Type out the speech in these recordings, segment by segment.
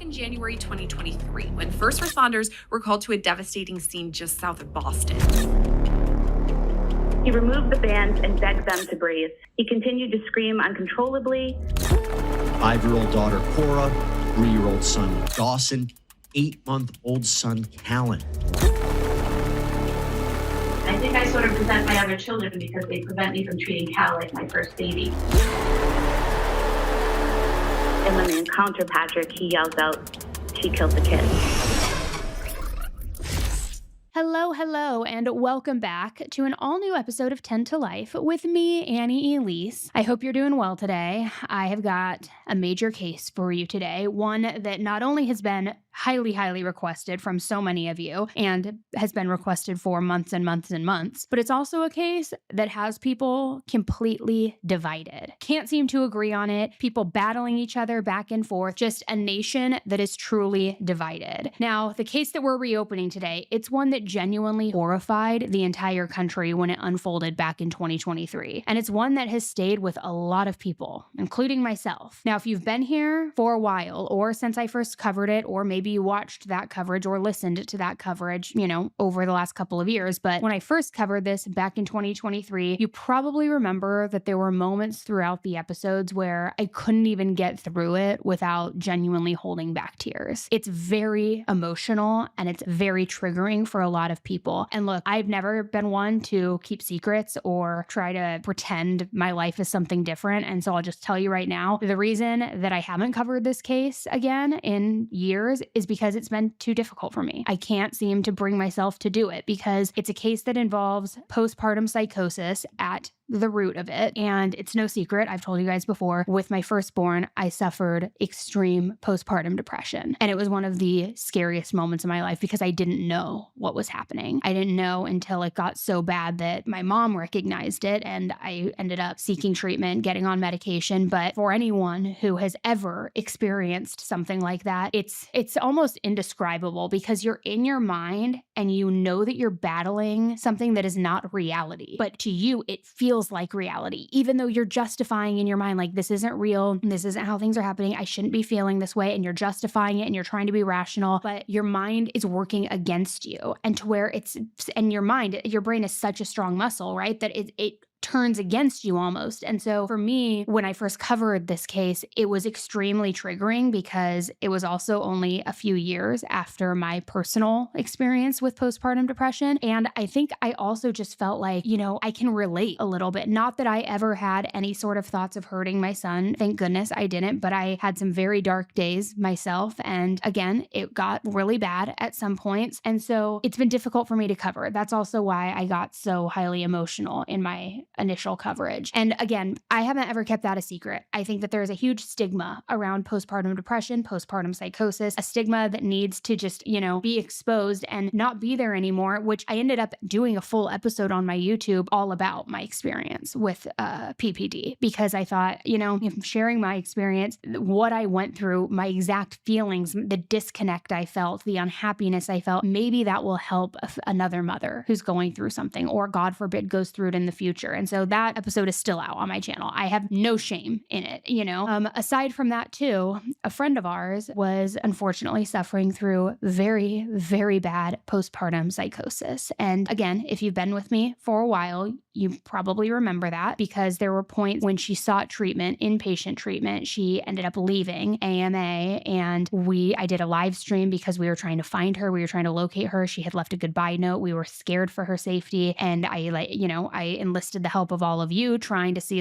in January 2023 when first responders were called to a devastating scene just south of Boston. He removed the bands and begged them to breathe. He continued to scream uncontrollably. 5-year-old daughter Cora, 3-year-old son Dawson, 8-month-old son Callan. I think I sort of resent my other children because they prevent me from treating Cal like my first baby. And when they encounter Patrick, he yells out, "She killed the kid." Hello, and welcome back to an all-new episode of 10 to Life with me, Annie Elise. I hope you're doing well today. I have got a major case for you today, one that not only has been highly requested from so many of you and has been requested for months and months and months, but it's also a case that has people completely divided. Can't seem to agree on it, people battling each other back and forth, just a nation that is truly divided. Now, the case that we're reopening today, it's one that genuinely horrified the entire country when it unfolded back in 2023. And it's one that has stayed with a lot of people, including myself. Now, if you've been here for a while, or since I first covered it, or maybe you watched that coverage or listened to that coverage, over the last couple of years. But when I first covered this back in 2023, you probably remember that there were moments throughout the episodes where I couldn't even get through it without genuinely holding back tears. It's very emotional and it's very triggering for a lot of people. And look, I've never been one to keep secrets or try to pretend my life is something different. And so I'll just tell you right now, the reason that I haven't covered this case again in years is because it's been too difficult for me. I can't seem to bring myself to do it because it's a case that involves postpartum psychosis at the root of it. And it's no secret, I've told you guys before, with my firstborn, I suffered extreme postpartum depression. And it was one of the scariest moments of my life because I didn't know what was happening. I didn't know until it got so bad that my mom recognized it and I ended up seeking treatment, getting on medication. But for anyone who has ever experienced something like that, it's almost indescribable because you're in your mind and you know that you're battling something that is not reality. But to you, it feels like reality, even though you're justifying in your mind, like, this isn't real, this isn't how things are happening, I shouldn't be feeling this way, and you're justifying it and you're trying to be rational, but your mind is working against you. And to where and your mind, your brain is such a strong muscle, right? That it turns against you almost. And so for me, when I first covered this case, it was extremely triggering because it was also only a few years after my personal experience with postpartum depression. And I think I also just felt like, I can relate a little bit. Not that I ever had any sort of thoughts of hurting my son. Thank goodness I didn't, but I had some very dark days myself. And again, it got really bad at some points. And so it's been difficult for me to cover. That's also why I got so highly emotional in my initial coverage. And again, I haven't ever kept that a secret. I think that there's a huge stigma around postpartum depression, postpartum psychosis, a stigma that needs to just, be exposed and not be there anymore, which I ended up doing a full episode on my YouTube all about my experience with PPD because I thought, sharing my experience, what I went through, my exact feelings, the disconnect I felt, the unhappiness I felt, maybe that will help another mother who's going through something or God forbid goes through it in the future. And so that episode is still out on my channel. I have no shame in it, Aside from that too, a friend of ours was unfortunately suffering through very, very bad postpartum psychosis. And again, if you've been with me for a while, you probably remember that because there were points when she sought treatment, inpatient treatment, she ended up leaving AMA and I did a live stream because we were trying to find her. We were trying to locate her. She had left a goodbye note. We were scared for her safety. And I enlisted the help of all of you trying to see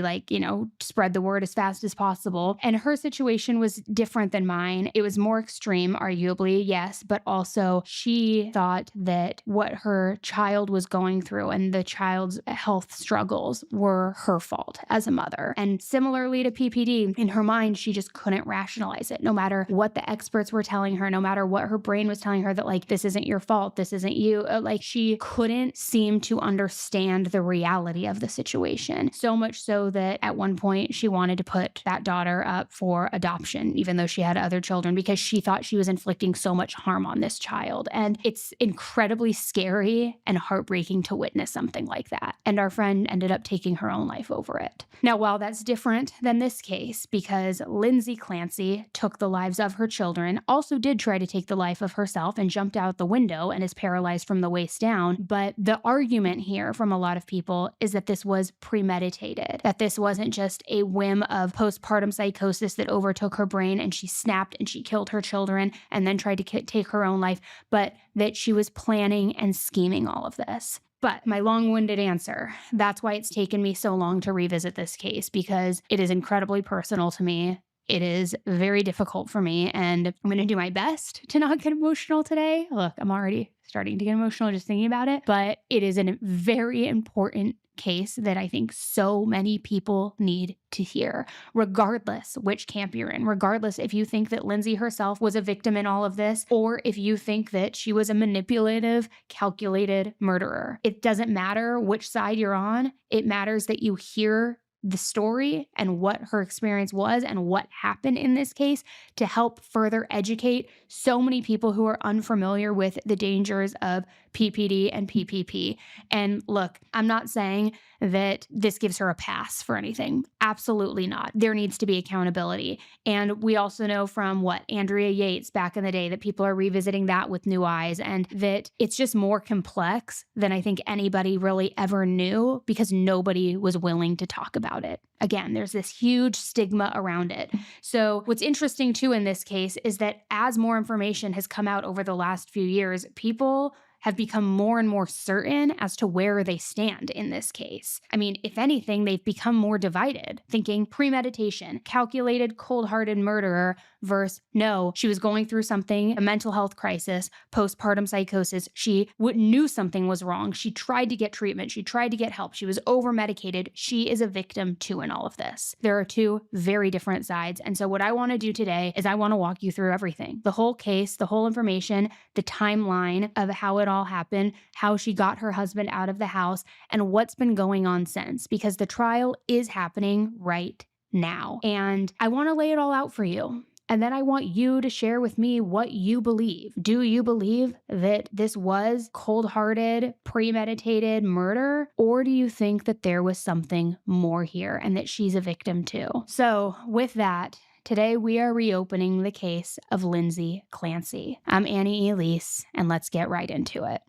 spread the word as fast as possible. And her situation was different than mine. It was more extreme, arguably, yes, but also she thought that what her child was going through and the child's health struggles were her fault as a mother. And similarly to PPD, in her mind, she just couldn't rationalize it. No matter what the experts were telling her, no matter what her brain was telling her that this isn't your fault, this isn't you, she couldn't seem to understand the reality of the situation. So much so that at one point she wanted to put that daughter up for adoption, even though she had other children, because she thought she was inflicting so much harm on this child. And it's incredibly scary and heartbreaking to witness something like that. And our friend ended up taking her own life over it. Now, while that's different than this case, because Lindsay Clancy took the lives of her children, also did try to take the life of herself and jumped out the window and is paralyzed from the waist down. But the argument here from a lot of people is that this was premeditated, that this wasn't just a whim of postpartum psychosis that overtook her brain and she snapped and she killed her children and then tried to take her own life, but that she was planning and scheming all of this. But my long-winded answer, that's why it's taken me so long to revisit this case, because it is incredibly personal to me. It is very difficult for me, and I'm going to do my best to not get emotional today. Look, I'm already starting to get emotional just thinking about it, but it is a very important case that I think so many people need to hear, regardless which camp you're in, regardless if you think that Lindsay herself was a victim in all of this, or if you think that she was a manipulative, calculated murderer. It doesn't matter which side you're on. It matters that you hear the story and what her experience was and what happened in this case to help further educate so many people who are unfamiliar with the dangers of PPD and PPP. And look, I'm not saying that this gives her a pass for anything. Absolutely not. There needs to be accountability. And we also know from Andrea Yates back in the day that people are revisiting that with new eyes, and that it's just more complex than I think anybody really ever knew because nobody was willing to talk about it. Again, there's this huge stigma around it. So what's interesting too in this case is that as more information has come out over the last few years, people have become more and more certain as to where they stand in this case. I mean, if anything, they've become more divided, thinking premeditation, calculated, cold-hearted murderer versus no, she was going through something, a mental health crisis, postpartum psychosis. She knew something was wrong. She tried to get treatment. She tried to get help. She was over-medicated. She is a victim too in all of this. There are two very different sides. And so what I want to do today is I want to walk you through everything. The whole case, the whole information, the timeline of how it all happened, how she got her husband out of the house, and what's been going on since, because the trial is happening right now. And I want to lay it all out for you. And then I want you to share with me what you believe. Do you believe that this was cold-hearted, premeditated murder? Or do you think that there was something more here and that she's a victim too? So with that, today we are reopening the case of Lindsay Clancy. I'm Annie Elise, and let's get right into it.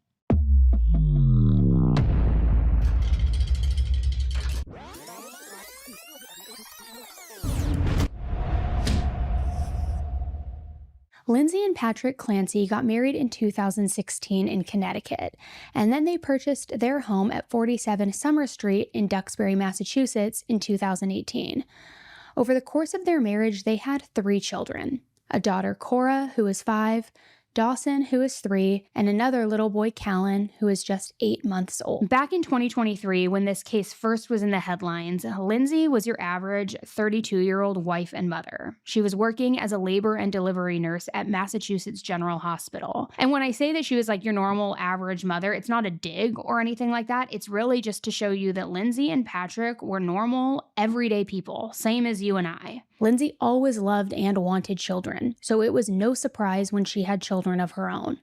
Lindsay and Patrick Clancy got married in 2016 in Connecticut, and then they purchased their home at 47 Summer Street in Duxbury, Massachusetts in 2018. Over the course of their marriage, they had 3 children, a daughter, Cora, who is 5, Dawson, who is 3, and another little boy, Callan, who is just 8 months old. Back in 2023, when this case first was in the headlines, Lindsay was your average 32-year-old wife and mother. She was working as a labor and delivery nurse at Massachusetts General Hospital. And when I say that she was like your normal average mother, it's not a dig or anything like that. It's really just to show you that Lindsay and Patrick were normal, everyday people, same as you and I. Lindsay always loved and wanted children, so it was no surprise when she had children of her own.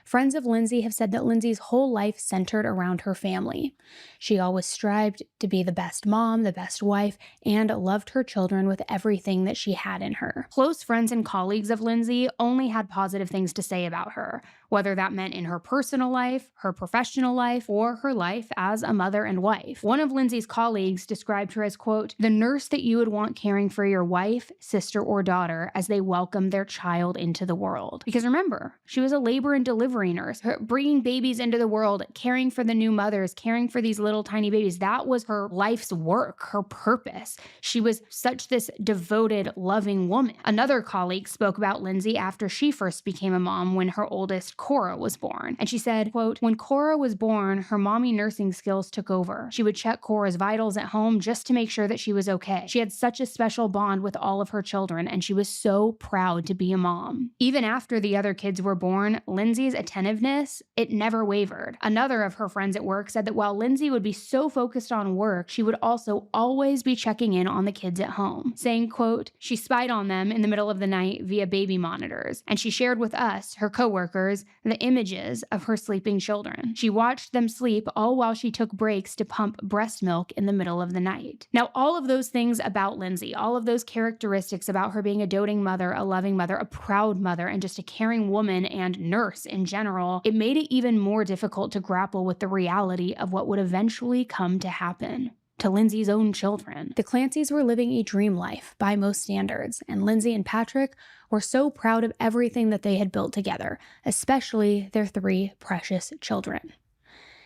Friends of Lindsay have said that Lindsay's whole life centered around her family. She always strived to be the best mom, the best wife, and loved her children with everything that she had in her. Close friends and colleagues of Lindsay only had positive things to say about her, whether that meant in her personal life, her professional life, or her life as a mother and wife. One of Lindsay's colleagues described her as, quote, the nurse that you would want caring for your wife, sister, or daughter as they welcome their child into the world. Because remember, she was a labor and delivery nurse, bringing babies into the world, caring for the new mothers, caring for these little tiny babies. That was her life's work, her purpose. She was such this devoted, loving woman. Another colleague spoke about Lindsay after she first became a mom when her oldest, Cora, was born. And she said, quote, when Cora was born, her mommy nursing skills took over. She would check Cora's vitals at home just to make sure that she was okay. She had such a special bond with all of her children, and she was so proud to be a mom. Even after the other kids were born, Lindsay's attentiveness, it never wavered. Another of her friends at work said that while Lindsay would be so focused on work, she would also always be checking in on the kids at home, saying, quote, she spied on them in the middle of the night via baby monitors, and she shared with us, her coworkers, the images of her sleeping children. She watched them sleep all while she took breaks to pump breast milk in the middle of the night. Now, all of those things about Lindsay, all of those characteristics about her being a doting mother, a loving mother, a proud mother, and just a caring woman and nurse in general, it made it even more difficult to grapple with the reality of what would eventually come to happen to Lindsay's own children. The Clancys were living a dream life by most standards, and Lindsay and Patrick were so proud of everything that they had built together, especially their 3 precious children.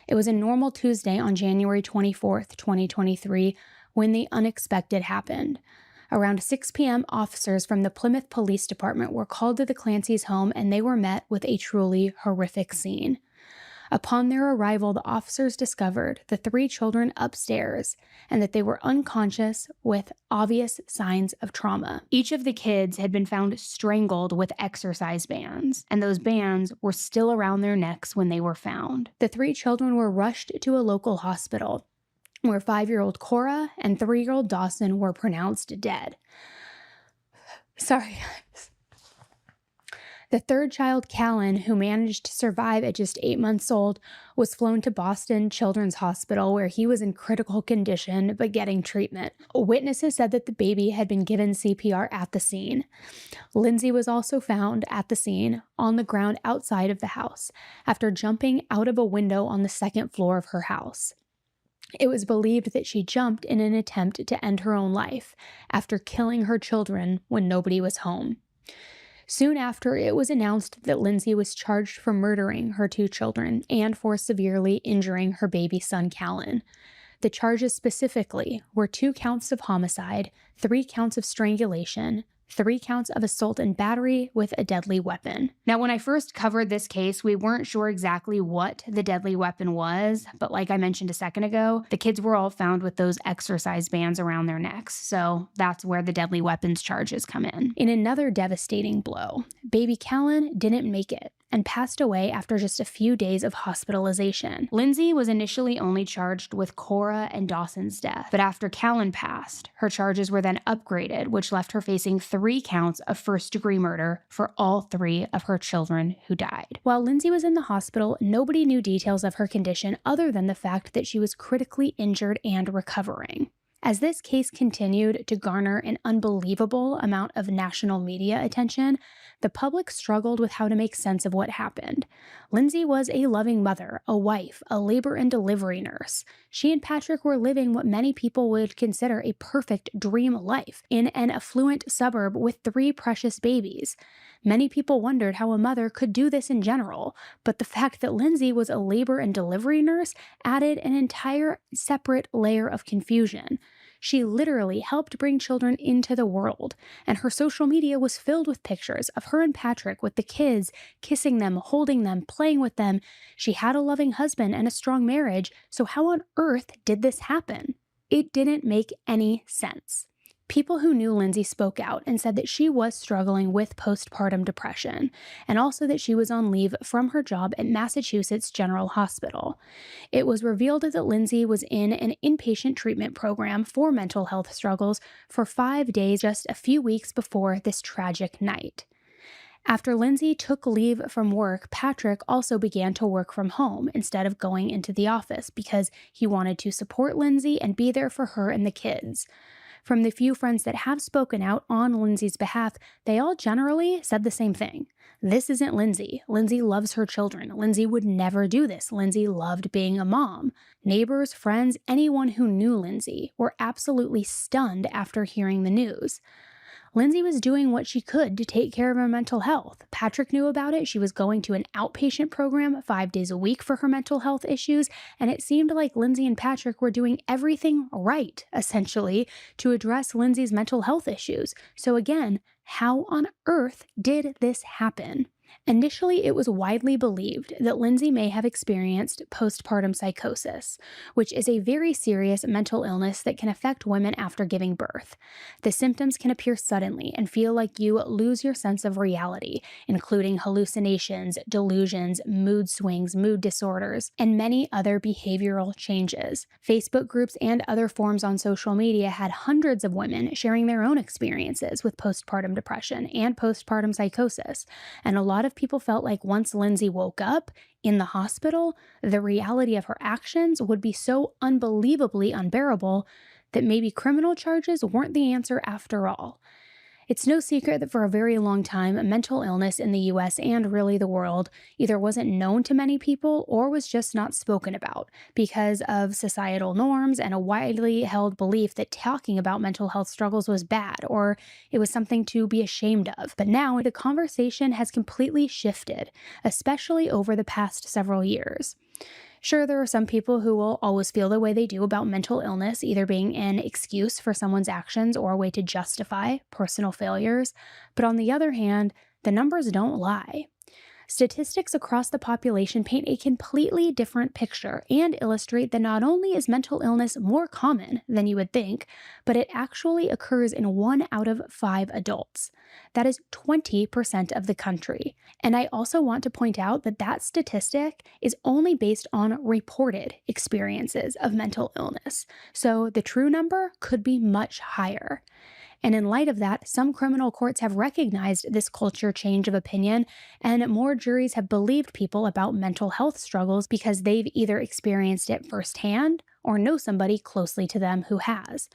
It was a normal Tuesday on January 24th, 2023, when the unexpected happened. Around 6 p.m., officers from the Plymouth Police Department were called to the Clancy's home, and they were met with a truly horrific scene. Upon their arrival, the officers discovered the 3 children upstairs and that they were unconscious with obvious signs of trauma. Each of the kids had been found strangled with exercise bands, and those bands were still around their necks when they were found. The 3 children were rushed to a local hospital, where 5-year-old Cora and 3-year-old Dawson were pronounced dead. Sorry, guys. The 3rd child, Callan, who managed to survive at just 8 months old, was flown to Boston Children's Hospital, where he was in critical condition but getting treatment. Witnesses said that the baby had been given CPR at the scene. Lindsay was also found at the scene on the ground outside of the house after jumping out of a window on the 2nd floor of her house. It was believed that she jumped in an attempt to end her own life after killing her children when nobody was home. Soon after, it was announced that Lindsay was charged for murdering her 2 children and for severely injuring her baby son, Callan. The charges specifically were 2 counts of homicide, 3 counts of strangulation, 3 counts of assault and battery with a deadly weapon. Now, when I first covered this case, we weren't sure exactly what the deadly weapon was, but like I mentioned a second ago, the kids were all found with those exercise bands around their necks, so that's where the deadly weapons charges come in. In another devastating blow, baby Callan didn't make it and passed away after just a few days of hospitalization. Lindsay was initially only charged with Cora and Dawson's death, but after Callan passed, her charges were then upgraded, which left her facing 3 counts of first-degree murder for all 3 of her children who died. While Lindsay was in the hospital, nobody knew details of her condition other than the fact that she was critically injured and recovering. As this case continued to garner an unbelievable amount of national media attention, the public struggled with how to make sense of what happened. Lindsay was a loving mother, a wife, a labor and delivery nurse. She and Patrick were living what many people would consider a perfect dream life in an affluent suburb with 3 precious babies. Many people wondered how a mother could do this in general, but the fact that Lindsay was a labor and delivery nurse added an entire separate layer of confusion. She literally helped bring children into the world, and her social media was filled with pictures of her and Patrick with the kids, kissing them, holding them, playing with them. She had a loving husband and a strong marriage, so how on earth did this happen? It didn't make any sense. People who knew Lindsay spoke out and said that she was struggling with postpartum depression, and also that she was on leave from her job at Massachusetts General Hospital. It was revealed that Lindsay was in an inpatient treatment program for mental health struggles for 5 days just a few weeks before this tragic night. After Lindsay took leave from work, Patrick also began to work from home instead of going into the office because he wanted to support Lindsay and be there for her and the kids. From the few friends that have spoken out on Lindsay's behalf, they all generally said the same thing. This isn't Lindsay. Lindsay loves her children. Lindsay would never do this. Lindsay loved being a mom. Neighbors, friends, anyone who knew Lindsay were absolutely stunned after hearing the news. Lindsay was doing what she could to take care of her mental health. Patrick knew about it. She was going to an outpatient program 5 days a week for her mental health issues, and it seemed like Lindsay and Patrick were doing everything right, essentially, to address Lindsay's mental health issues. So again, how on earth did this happen? Initially, it was widely believed that Lindsay may have experienced postpartum psychosis, which is a very serious mental illness that can affect women after giving birth. The symptoms can appear suddenly and feel like you lose your sense of reality, including hallucinations, delusions, mood swings, mood disorders, and many other behavioral changes. Facebook groups and other forums on social media had hundreds of women sharing their own experiences with postpartum depression and postpartum psychosis, and a lot of people felt like once Lindsay woke up in the hospital, the reality of her actions would be so unbelievably unbearable that maybe criminal charges weren't the answer after all. It's no secret that for a very long time, mental illness in the US and really the world either wasn't known to many people or was just not spoken about because of societal norms and a widely held belief that talking about mental health struggles was bad or it was something to be ashamed of. But now the conversation has completely shifted, especially over the past several years. Sure, there are some people who will always feel the way they do about mental illness, either being an excuse for someone's actions or a way to justify personal failures. But on the other hand, the numbers don't lie. Statistics across the population paint a completely different picture and illustrate that not only is mental illness more common than you would think, but it actually occurs in 1 out of 5 adults. That is 20% of the country. And I also want to point out that that statistic is only based on reported experiences of mental illness. So the true number could be much higher. And in light of that, some criminal courts have recognized this culture change of opinion, and more juries have believed people about mental health struggles because they've either experienced it firsthand or know somebody closely to them who has.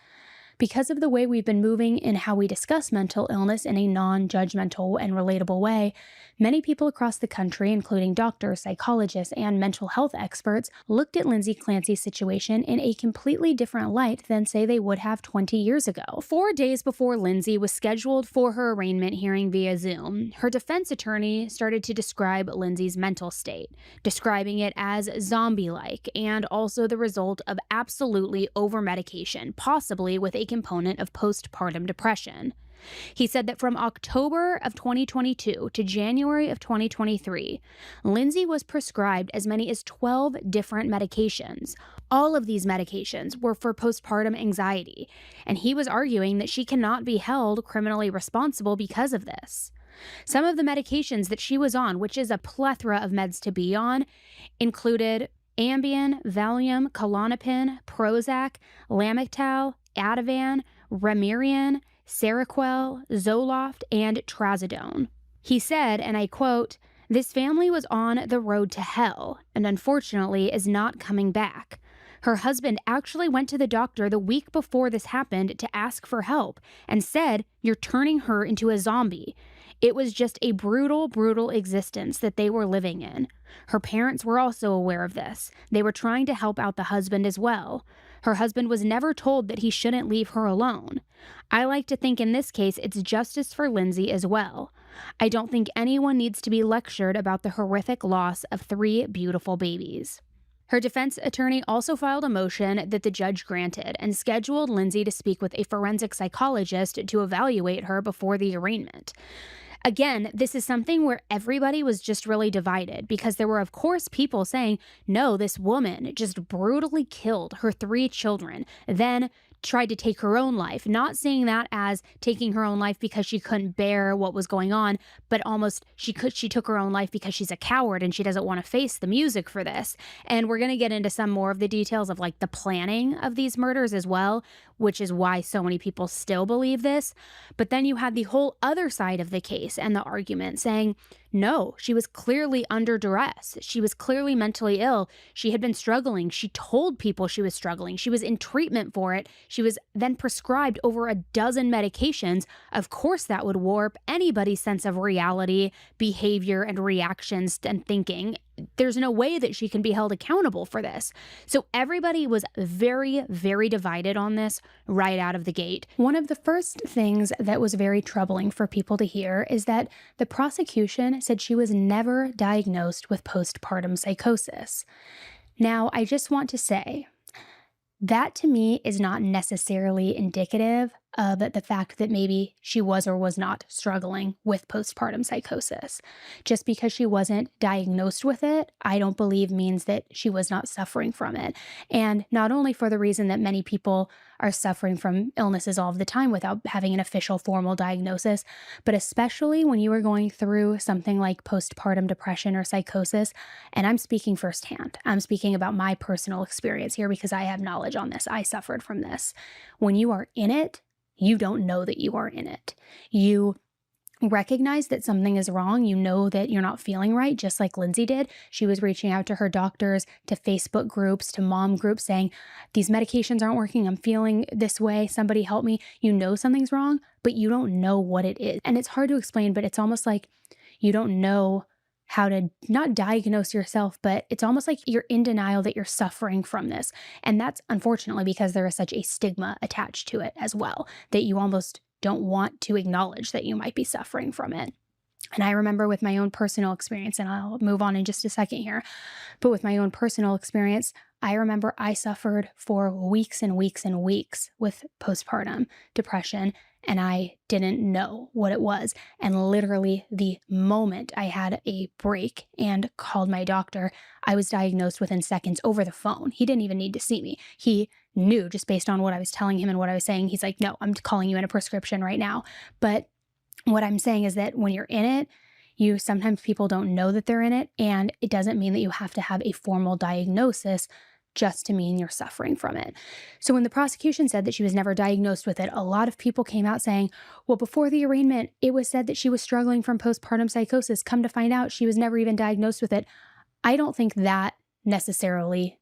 Because of the way we've been moving in how we discuss mental illness in a non-judgmental and relatable way, many people across the country, including doctors, psychologists, and mental health experts, looked at Lindsay Clancy's situation in a completely different light than, say, they would have 20 years ago. 4 days before Lindsay was scheduled for her arraignment hearing via Zoom, her defense attorney started to describe Lindsay's mental state, describing it as zombie-like and also the result of absolutely over-medication, possibly with a component of postpartum depression. He said that from October of 2022 to January of 2023, Lindsay was prescribed as many as 12 different medications. All of these medications were for postpartum anxiety, and he was arguing that she cannot be held criminally responsible because of this. Some of the medications that she was on, which is a plethora of meds to be on, included Ambien, Valium, Klonopin, Prozac, Lamictal, Ativan, Ramirian, Seroquel, Zoloft, and Trazodone. He said, and I quote, "This family was on the road to hell and unfortunately is not coming back. Her husband actually went to the doctor the week before this happened to ask for help and said, 'You're turning her into a zombie.' It was just a brutal, brutal existence that they were living in. Her parents were also aware of this. They were trying to help out the husband as well. Her husband was never told that he shouldn't leave her alone. I like to think in this case it's justice for Lindsay as well. I don't think anyone needs to be lectured about the horrific loss of 3 beautiful babies." Her defense attorney also filed a motion that the judge granted and scheduled Lindsay to speak with a forensic psychologist to evaluate her before the arraignment. Again, this is something where everybody was just really divided because there were, of course, people saying, no, this woman just brutally killed her 3 children, then tried to take her own life, not seeing that as taking her own life because she couldn't bear what was going on, but almost she took her own life because she's a coward and she doesn't want to face the music for this. And we're going to get into some more of the details of like the planning of these murders as well, which is why so many people still believe this. But then you had the whole other side of the case and the argument saying, no, she was clearly under duress. She was clearly mentally ill. She had been struggling. She told people she was struggling. She was in treatment for it. She was then prescribed over a dozen medications. Of course, that would warp anybody's sense of reality, behavior, and reactions and thinking. There's no way that she can be held accountable for this. So everybody was very, very divided on this right out of the gate. One of the first things that was very troubling for people to hear is that the prosecution said she was never diagnosed with postpartum psychosis. Now, I just want to say, that to me is not necessarily indicative of the fact that maybe she was or was not struggling with postpartum psychosis. Just because she wasn't diagnosed with it, I don't believe means that she was not suffering from it. And not only for the reason that many people are suffering from illnesses all of the time without having an official formal diagnosis, but especially when you are going through something like postpartum depression or psychosis. And I'm speaking firsthand. I'm speaking about my personal experience here because I have knowledge on this. I suffered from this. When you are in it, you don't know that you are in it. You recognize that something is wrong. You know that you're not feeling right, just like Lindsay did. She was reaching out to her doctors, to Facebook groups, to mom groups saying, these medications aren't working. I'm feeling this way. Somebody help me. You know something's wrong, but you don't know what it is. And it's hard to explain, but it's almost like you don't know how to not diagnose yourself, but it's almost like you're in denial that you're suffering from this. And that's unfortunately because there is such a stigma attached to it as well, that you almost don't want to acknowledge that you might be suffering from it. And I remember with my own personal experience, and I'll move on in just a second here, but with my own personal experience, I remember I suffered for weeks and weeks and weeks with postpartum depression, and I didn't know what it was. And literally the moment I had a break and called my doctor, I was diagnosed within seconds over the phone. He didn't even need to see me. He knew just based on what I was telling him and what I was saying. He's like, no, I'm calling you in a prescription right now. But what I'm saying is that when you're in it, sometimes people don't know that they're in it, and it doesn't mean that you have to have a formal diagnosis just to mean you're suffering from it. So when the prosecution said that she was never diagnosed with it, a lot of people came out saying, well, before the arraignment, it was said that she was struggling from postpartum psychosis. Come to find out, she was never even diagnosed with it. I don't think that necessarily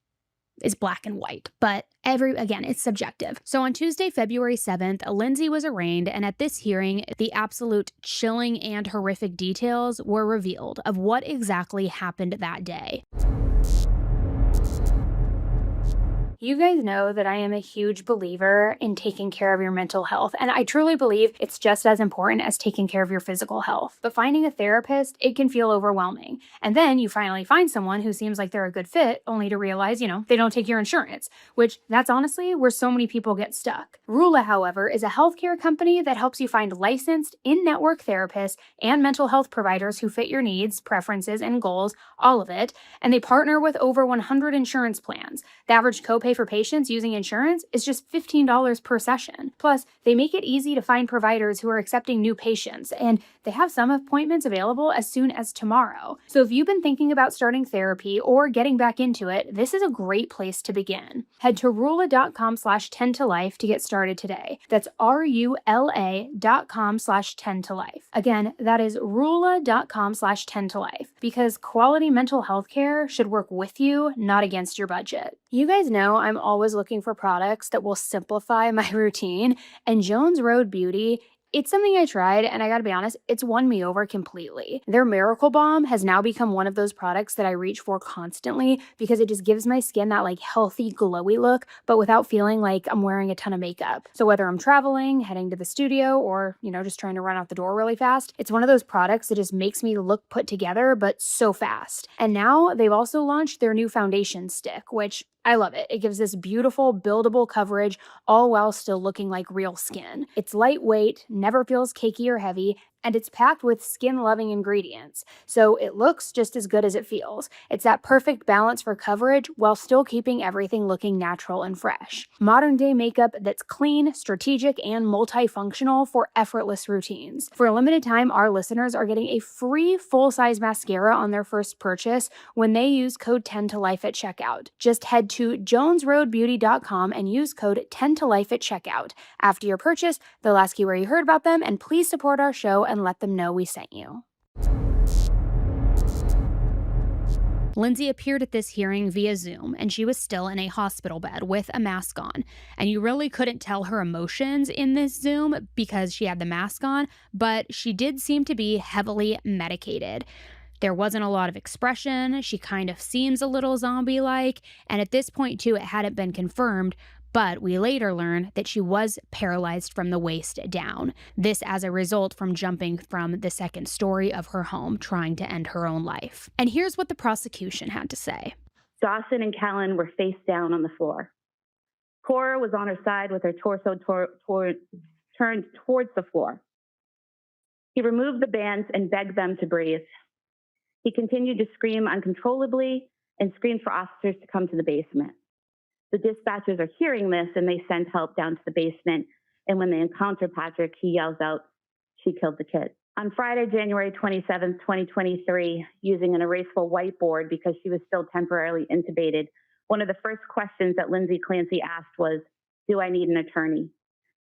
is black and white, but again, it's subjective. So on Tuesday, February 7th, Lindsay was arraigned, and at this hearing, the absolute chilling and horrific details were revealed of what exactly happened that day. You guys know that I am a huge believer in taking care of your mental health, and I truly believe it's just as important as taking care of your physical health. But finding a therapist, it can feel overwhelming. And then you finally find someone who seems like they're a good fit, only to realize, they don't take your insurance, which that's honestly where so many people get stuck. Rula, however, is a healthcare company that helps you find licensed, in-network therapists and mental health providers who fit your needs, preferences, and goals, all of it, and they partner with over 100 insurance plans. The average copay for patients using insurance is just $15 per session. Plus, they make it easy to find providers who are accepting new patients, and they have some appointments available as soon as tomorrow. So if you've been thinking about starting therapy or getting back into it, this is a great place to begin. Head to rula.com/10tolife to get started today. That's RULA.com/10tolife. Again, that is rula.com/10tolife, because quality mental health care should work with you, not against your budget. You guys know I'm always looking for products that will simplify my routine, and Jones Road Beauty, it's something I tried, and I gotta be honest, it's won me over completely. Their Miracle Balm has now become one of those products that I reach for constantly because it just gives my skin that healthy, glowy look, but without feeling like I'm wearing a ton of makeup. So whether I'm traveling, heading to the studio, or, just trying to run out the door really fast, it's one of those products that just makes me look put together, but so fast. And now they've also launched their new foundation stick, which I love it. It gives this beautiful, buildable coverage, all while still looking like real skin. It's lightweight, never feels cakey or heavy, and it's packed with skin-loving ingredients, so it looks just as good as it feels. It's that perfect balance for coverage while still keeping everything looking natural and fresh. Modern-day makeup that's clean, strategic, and multifunctional for effortless routines. For a limited time, our listeners are getting a free full-size mascara on their first purchase when they use code 10tolife at checkout. Just head to jonesroadbeauty.com and use code 10tolife at checkout. After your purchase, they'll ask you where you heard about them, and please support our show and let them know we sent you. Lindsay appeared at this hearing via Zoom, and she was still in a hospital bed with a mask on. And you really couldn't tell her emotions in this Zoom because she had the mask on, but she did seem to be heavily medicated. There wasn't a lot of expression. She kind of seems a little zombie-like, and at this point, too, it hadn't been confirmed, but we later learned that she was paralyzed from the waist down. This as a result from jumping from the second story of her home, trying to end her own life. And here's what the prosecution had to say. Dawson and Callan were face down on the floor. Cora was on her side with her torso turned towards the floor. He removed the bands and begged them to breathe. He continued to scream uncontrollably and screamed for officers to come to the basement. The dispatchers are hearing this and they send help down to the basement. And when they encounter Patrick, he yells out, "She killed the kid." On Friday, January 27th, 2023, using an erasable whiteboard because she was still temporarily intubated, one of the first questions that Lindsay Clancy asked was, "Do I need an attorney?"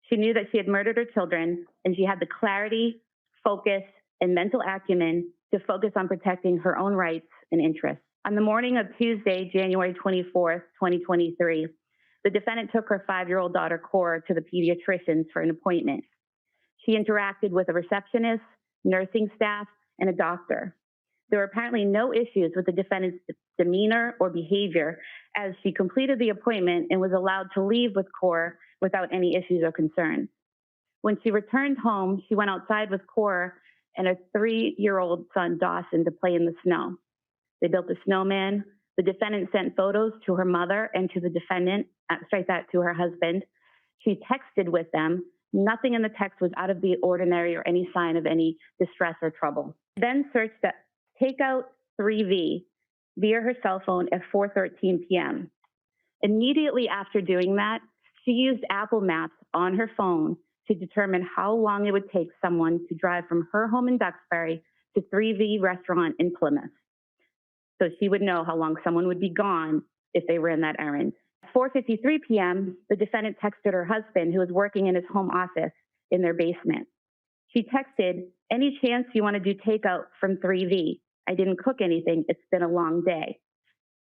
She knew that she had murdered her children, and she had the clarity, focus, and mental acumen to focus on protecting her own rights and interests. On the morning of Tuesday, January 24th, 2023, the defendant took her 5-year-old daughter, Cora, to the pediatricians for an appointment. She interacted with a receptionist, nursing staff, and a doctor. There were apparently no issues with the defendant's demeanor or behavior as she completed the appointment and was allowed to leave with Cora without any issues or concerns. When she returned home, she went outside with Cora and a 3-year-old son, Dawson, to play in the snow. They built a snowman. The defendant sent photos to her mother and to the defendant, to her husband. She texted with them. Nothing in the text was out of the ordinary or any sign of any distress or trouble. Then searched the Takeout 3V via her cell phone at 4:13 p.m. Immediately after doing that, she used Apple Maps on her phone to determine how long it would take someone to drive from her home in Duxbury to 3V restaurant in Plymouth. So she would know how long someone would be gone if they ran that errand. At 4:53 p.m., the defendant texted her husband, who was working in his home office in their basement. She texted, "Any chance you want to do takeout from 3V? I didn't cook anything. It's been a long day."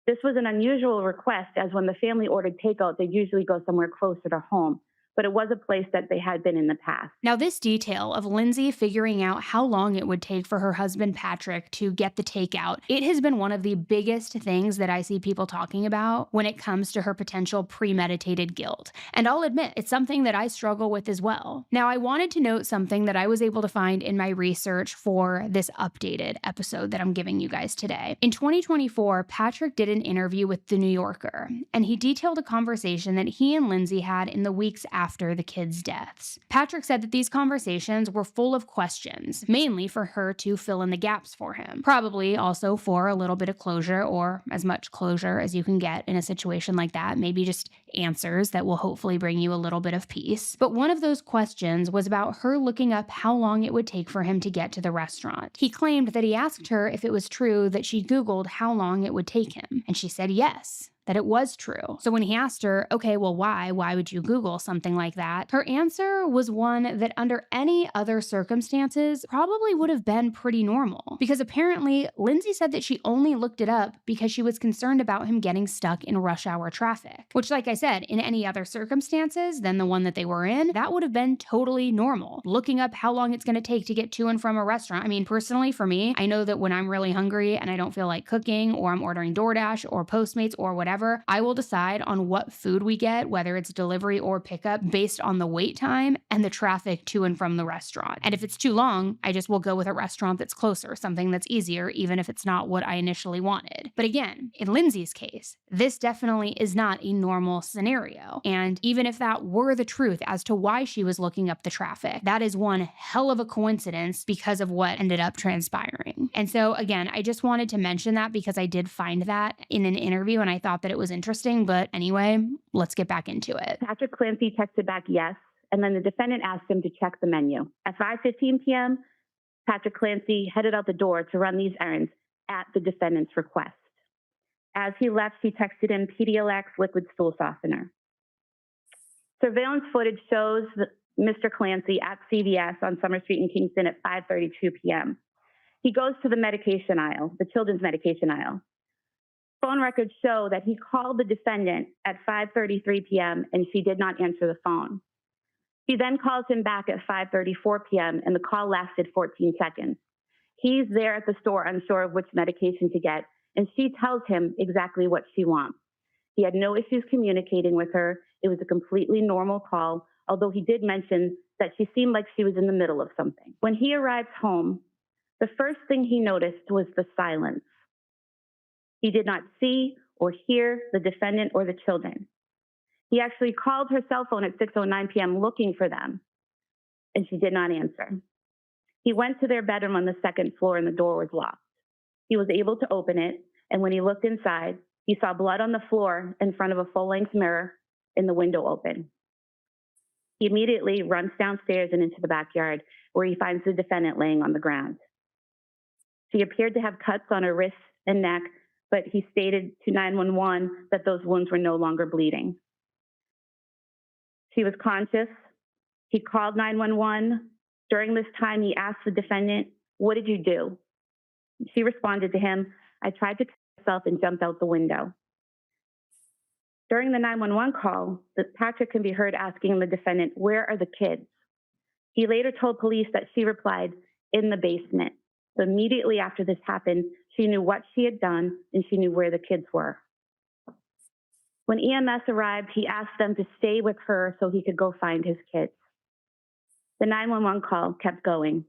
This was an unusual request, as when the family ordered takeout, they'd usually go somewhere closer to home, but it was a place that they had been in the past. Now, this detail of Lindsay figuring out how long it would take for her husband Patrick to get the takeout, it has been one of the biggest things that I see people talking about when it comes to her potential premeditated guilt. And I'll admit, it's something that I struggle with as well. Now, I wanted to note something that I was able to find in my research for this updated episode that I'm giving you guys today. In 2024, Patrick did an interview with The New Yorker, and he detailed a conversation that he and Lindsay had in the weeks after the kids' deaths. Patrick said that these conversations were full of questions, mainly for her to fill in the gaps for him. Probably also for a little bit of closure, or as much closure as you can get in a situation like that. Maybe just answers that will hopefully bring you a little bit of peace. But one of those questions was about her looking up how long it would take for him to get to the restaurant. He claimed that he asked her if it was true that she Googled how long it would take him, and she said yes, that it was true. So when he asked her, okay, well, why would you Google something like that? Her answer was one that under any other circumstances probably would have been pretty normal. Because apparently, Lindsay said that she only looked it up because she was concerned about him getting stuck in rush hour traffic. Which, like I said, in any other circumstances than the one that they were in, that would have been totally normal. Looking up how long it's going to take to get to and from a restaurant. I mean, personally, for me, I know that when I'm really hungry and I don't feel like cooking, or I'm ordering DoorDash or Postmates or whatever, I will decide on what food we get, whether it's delivery or pickup, based on the wait time and the traffic to and from the restaurant. And if it's too long, I just will go with a restaurant that's closer, something that's easier, even if it's not what I initially wanted. But again, in Lindsay's case, this definitely is not a normal scenario. And even if that were the truth as to why she was looking up the traffic, that is one hell of a coincidence because of what ended up transpiring. And so again, I just wanted to mention that because I did find that in an interview and I thought that it was interesting. But anyway, let's get back into it. Patrick Clancy texted back yes, and then the defendant asked him to check the menu. At 5:15 p.m., Patrick Clancy headed out the door to run these errands at the defendant's request. As he left, she texted him Pedialex liquid stool softener. Surveillance footage shows Mr. Clancy at CVS on Summer Street in Kingston at 5:32 p.m. He goes to the medication aisle, the children's medication aisle. Phone records show that he called the defendant at 5:33 p.m. and she did not answer the phone. He then calls him back at 5:34 p.m. and the call lasted 14 seconds. He's there at the store unsure of which medication to get, and she tells him exactly what she wants. He had no issues communicating with her. It was a completely normal call, although he did mention that she seemed like she was in the middle of something. When he arrives home, the first thing he noticed was the silence. He did not see or hear the defendant or the children. He actually called her cell phone at 6:09 p.m. looking for them. and she did not answer. He went to their bedroom on the second floor and the door was locked. He was able to open it, and when he looked inside, he saw blood on the floor in front of a full-length mirror and the window open. He immediately runs downstairs and into the backyard, where he finds the defendant laying on the ground. She appeared to have cuts on her wrists and neck, but he stated to 911 that those wounds were no longer bleeding. She was conscious. He called 911. During this time, he asked the defendant, "What did you do?" She responded to him, "I tried to kill myself and jumped out the window." During the 911 call, Patrick can be heard asking the defendant, "Where are the kids?" He later told police that she replied, "In the basement." So immediately after this happened, she knew what she had done and she knew where the kids were. When EMS arrived, he asked them to stay with her so he could go find his kids. The 911 call kept going.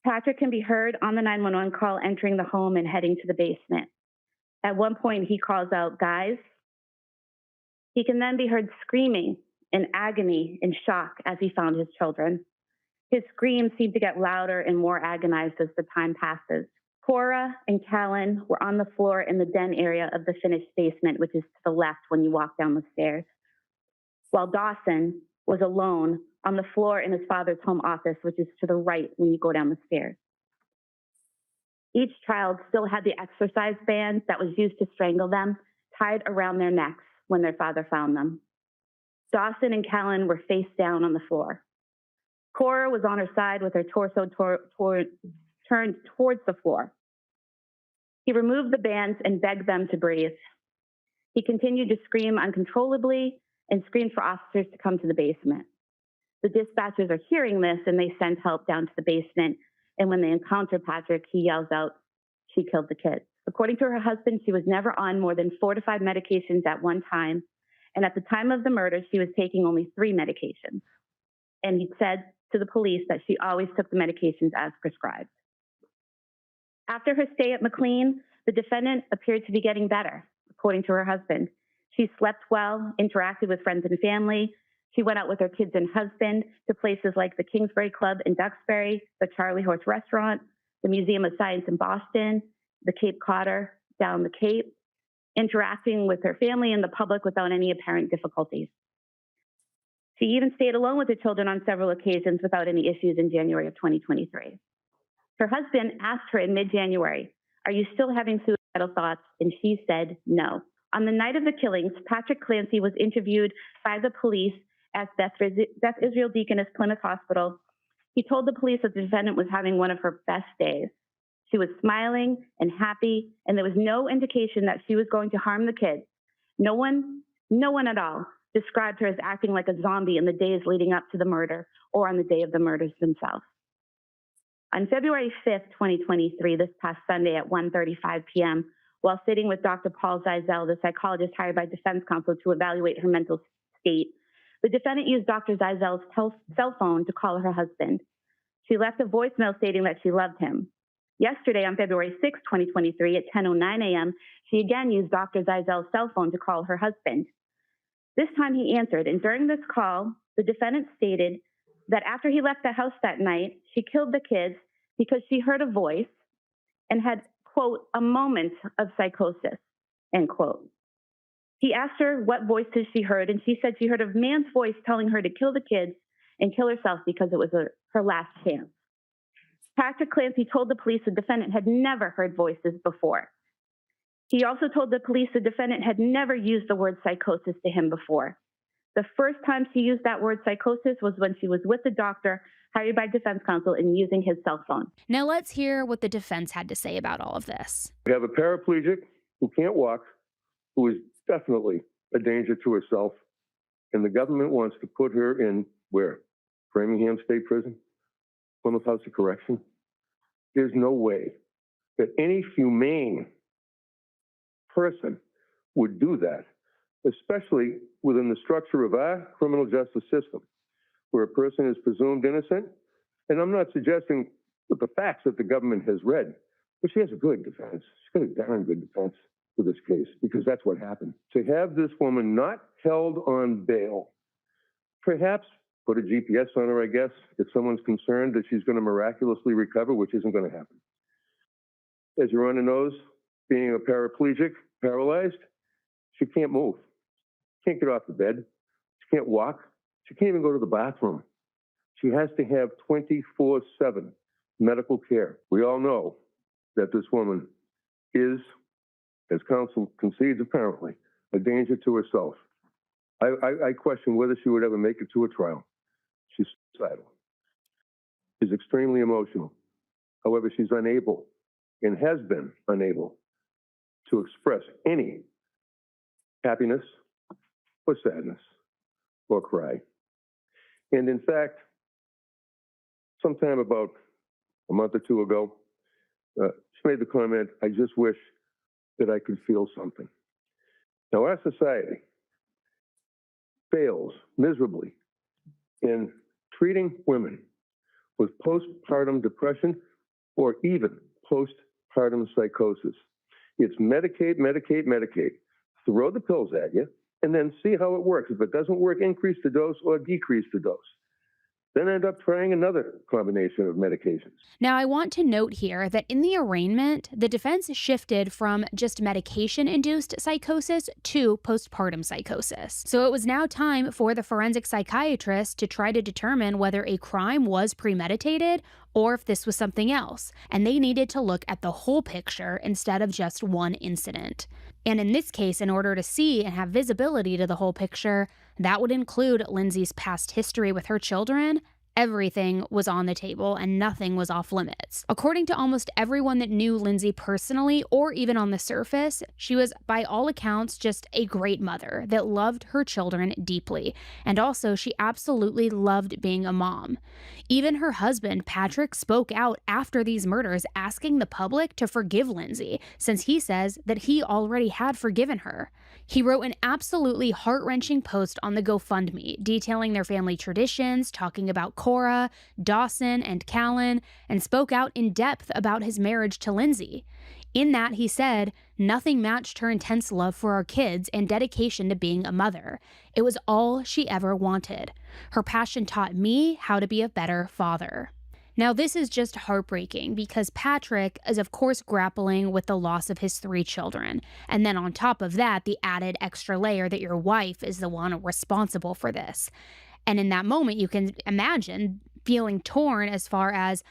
Patrick can be heard on the 911 call entering the home and heading to the basement. At one point, he calls out, "Guys." He can then be heard screaming in agony and shock as he found his children. His screams seem to get louder and more agonized as the time passes. Cora and Callan were on the floor in the den area of the finished basement, which is to the left when you walk down the stairs, while Dawson was alone on the floor in his father's home office, which is to the right when you go down the stairs. Each child still had the exercise band that was used to strangle them tied around their necks when their father found them. Dawson and Callan were face down on the floor. Cora was on her side with her torso turned towards the floor. He removed the bands and begged them to breathe. He continued to scream uncontrollably and screamed for officers to come to the basement. The dispatchers are hearing this and they send help down to the basement. And when they encounter Patrick, he yells out, "She killed the kids." According to her husband, she was never on more than 4 to 5 medications at one time. And at the time of the murder, she was taking only 3 medications. And he said to the police that she always took the medications as prescribed. After her stay at McLean, the defendant appeared to be getting better, according to her husband. She slept well, interacted with friends and family. She went out with her kids and husband to places like the Kingsbury Club in Duxbury, the Charlie Horse Restaurant, the Museum of Science in Boston, the Cape Codder down the Cape, interacting with her family and the public without any apparent difficulties. She even stayed alone with the children on several occasions without any issues in January of 2023. Her husband asked her in mid-January, "Are you still having suicidal thoughts?" And she said no. On the night of the killings, Patrick Clancy was interviewed by the police at Beth Israel Deaconess Plymouth Hospital. He told the police that the defendant was having one of her best days. She was smiling and happy, and there was no indication that she was going to harm the kids. No one at all described her as acting like a zombie in the days leading up to the murder or on the day of the murders themselves. On February 5th, 2023, this past Sunday at 1:35 p.m., while sitting with Dr. Paul Zeisel, the psychologist hired by defense counsel to evaluate her mental state, the defendant used Dr. Zeisel's cell phone to call her husband. She left a voicemail stating that she loved him. Yesterday, on February 6, 2023, at 10:09 a.m., she again used Dr. Zeisel's cell phone to call her husband. This time he answered, and during this call, the defendant stated that after he left the house that night, she killed the kids because she heard a voice and had, quote, "a moment of psychosis," end quote. He asked her what voices she heard, and she said she heard a man's voice telling her to kill the kids and kill herself because it was her last chance. Patrick Clancy told the police the defendant had never heard voices before. He also told the police the defendant had never used the word psychosis to him before. The first time she used that word psychosis was when she was with the doctor hired by defense counsel and using his cell phone. Now let's hear what the defense had to say about all of this. We have a paraplegic who can't walk, who is definitely a danger to herself, and the government wants to put her in where? Framingham State Prison? Plymouth House of Correction? There's no way that any humane person would do that, especially within the structure of our criminal justice system, where a person is presumed innocent. And I'm not suggesting with the facts that the government has read, but she has a good defense. She's got a darn good defense for this case, because that's what happened. To have this woman not held on bail, perhaps put a GPS on her, I guess, if someone's concerned that she's going to miraculously recover, which isn't going to happen. As Your Honor knows, being a paraplegic, paralyzed, she can't move. Can't get off the bed. She can't walk. She can't even go to the bathroom. She has to have 24/7 medical care. We all know that this woman is, as counsel concedes apparently, a danger to herself. I question whether she would ever make it to a trial. She's suicidal. She's extremely emotional. However, she's unable and has been unable to express any happiness or sadness or cry. And in fact, sometime about a month or two ago, she made the comment, "I just wish that I could feel something." Now, our society fails miserably in treating women with postpartum depression or even postpartum psychosis. It's medicate, medicate, medicate. Throw the pills at you and then see how it works. If it doesn't work, increase the dose or decrease the dose. Then end up trying another combination of medications. Now, I want to note here that in the arraignment, the defense shifted from just medication-induced psychosis to postpartum psychosis. So it was now time for the forensic psychiatrist to try to determine whether a crime was premeditated or if this was something else. And they needed to look at the whole picture instead of just one incident. And in this case, in order to see and have visibility to the whole picture, that would include Lindsay's past history with her children. Everything was on the table and nothing was off limits. According to almost everyone that knew Lindsay personally or even on the surface, she was, by all accounts, just a great mother that loved her children deeply. And also, she absolutely loved being a mom. Even her husband, Patrick, spoke out after these murders asking the public to forgive Lindsay, since he says that he already had forgiven her. He wrote an absolutely heart-wrenching post on the GoFundMe, detailing their family traditions, talking about Cora, Dawson, and Callan, and spoke out in depth about his marriage to Lindsay. In that, he said, "Nothing matched her intense love for our kids and dedication to being a mother. It was all she ever wanted. Her passion taught me how to be a better father." Now, this is just heartbreaking because Patrick is, of course, grappling with the loss of his 3 children. And then on top of that, the added extra layer that your wife is the one responsible for this. And in that moment, you can imagine feeling torn as far as,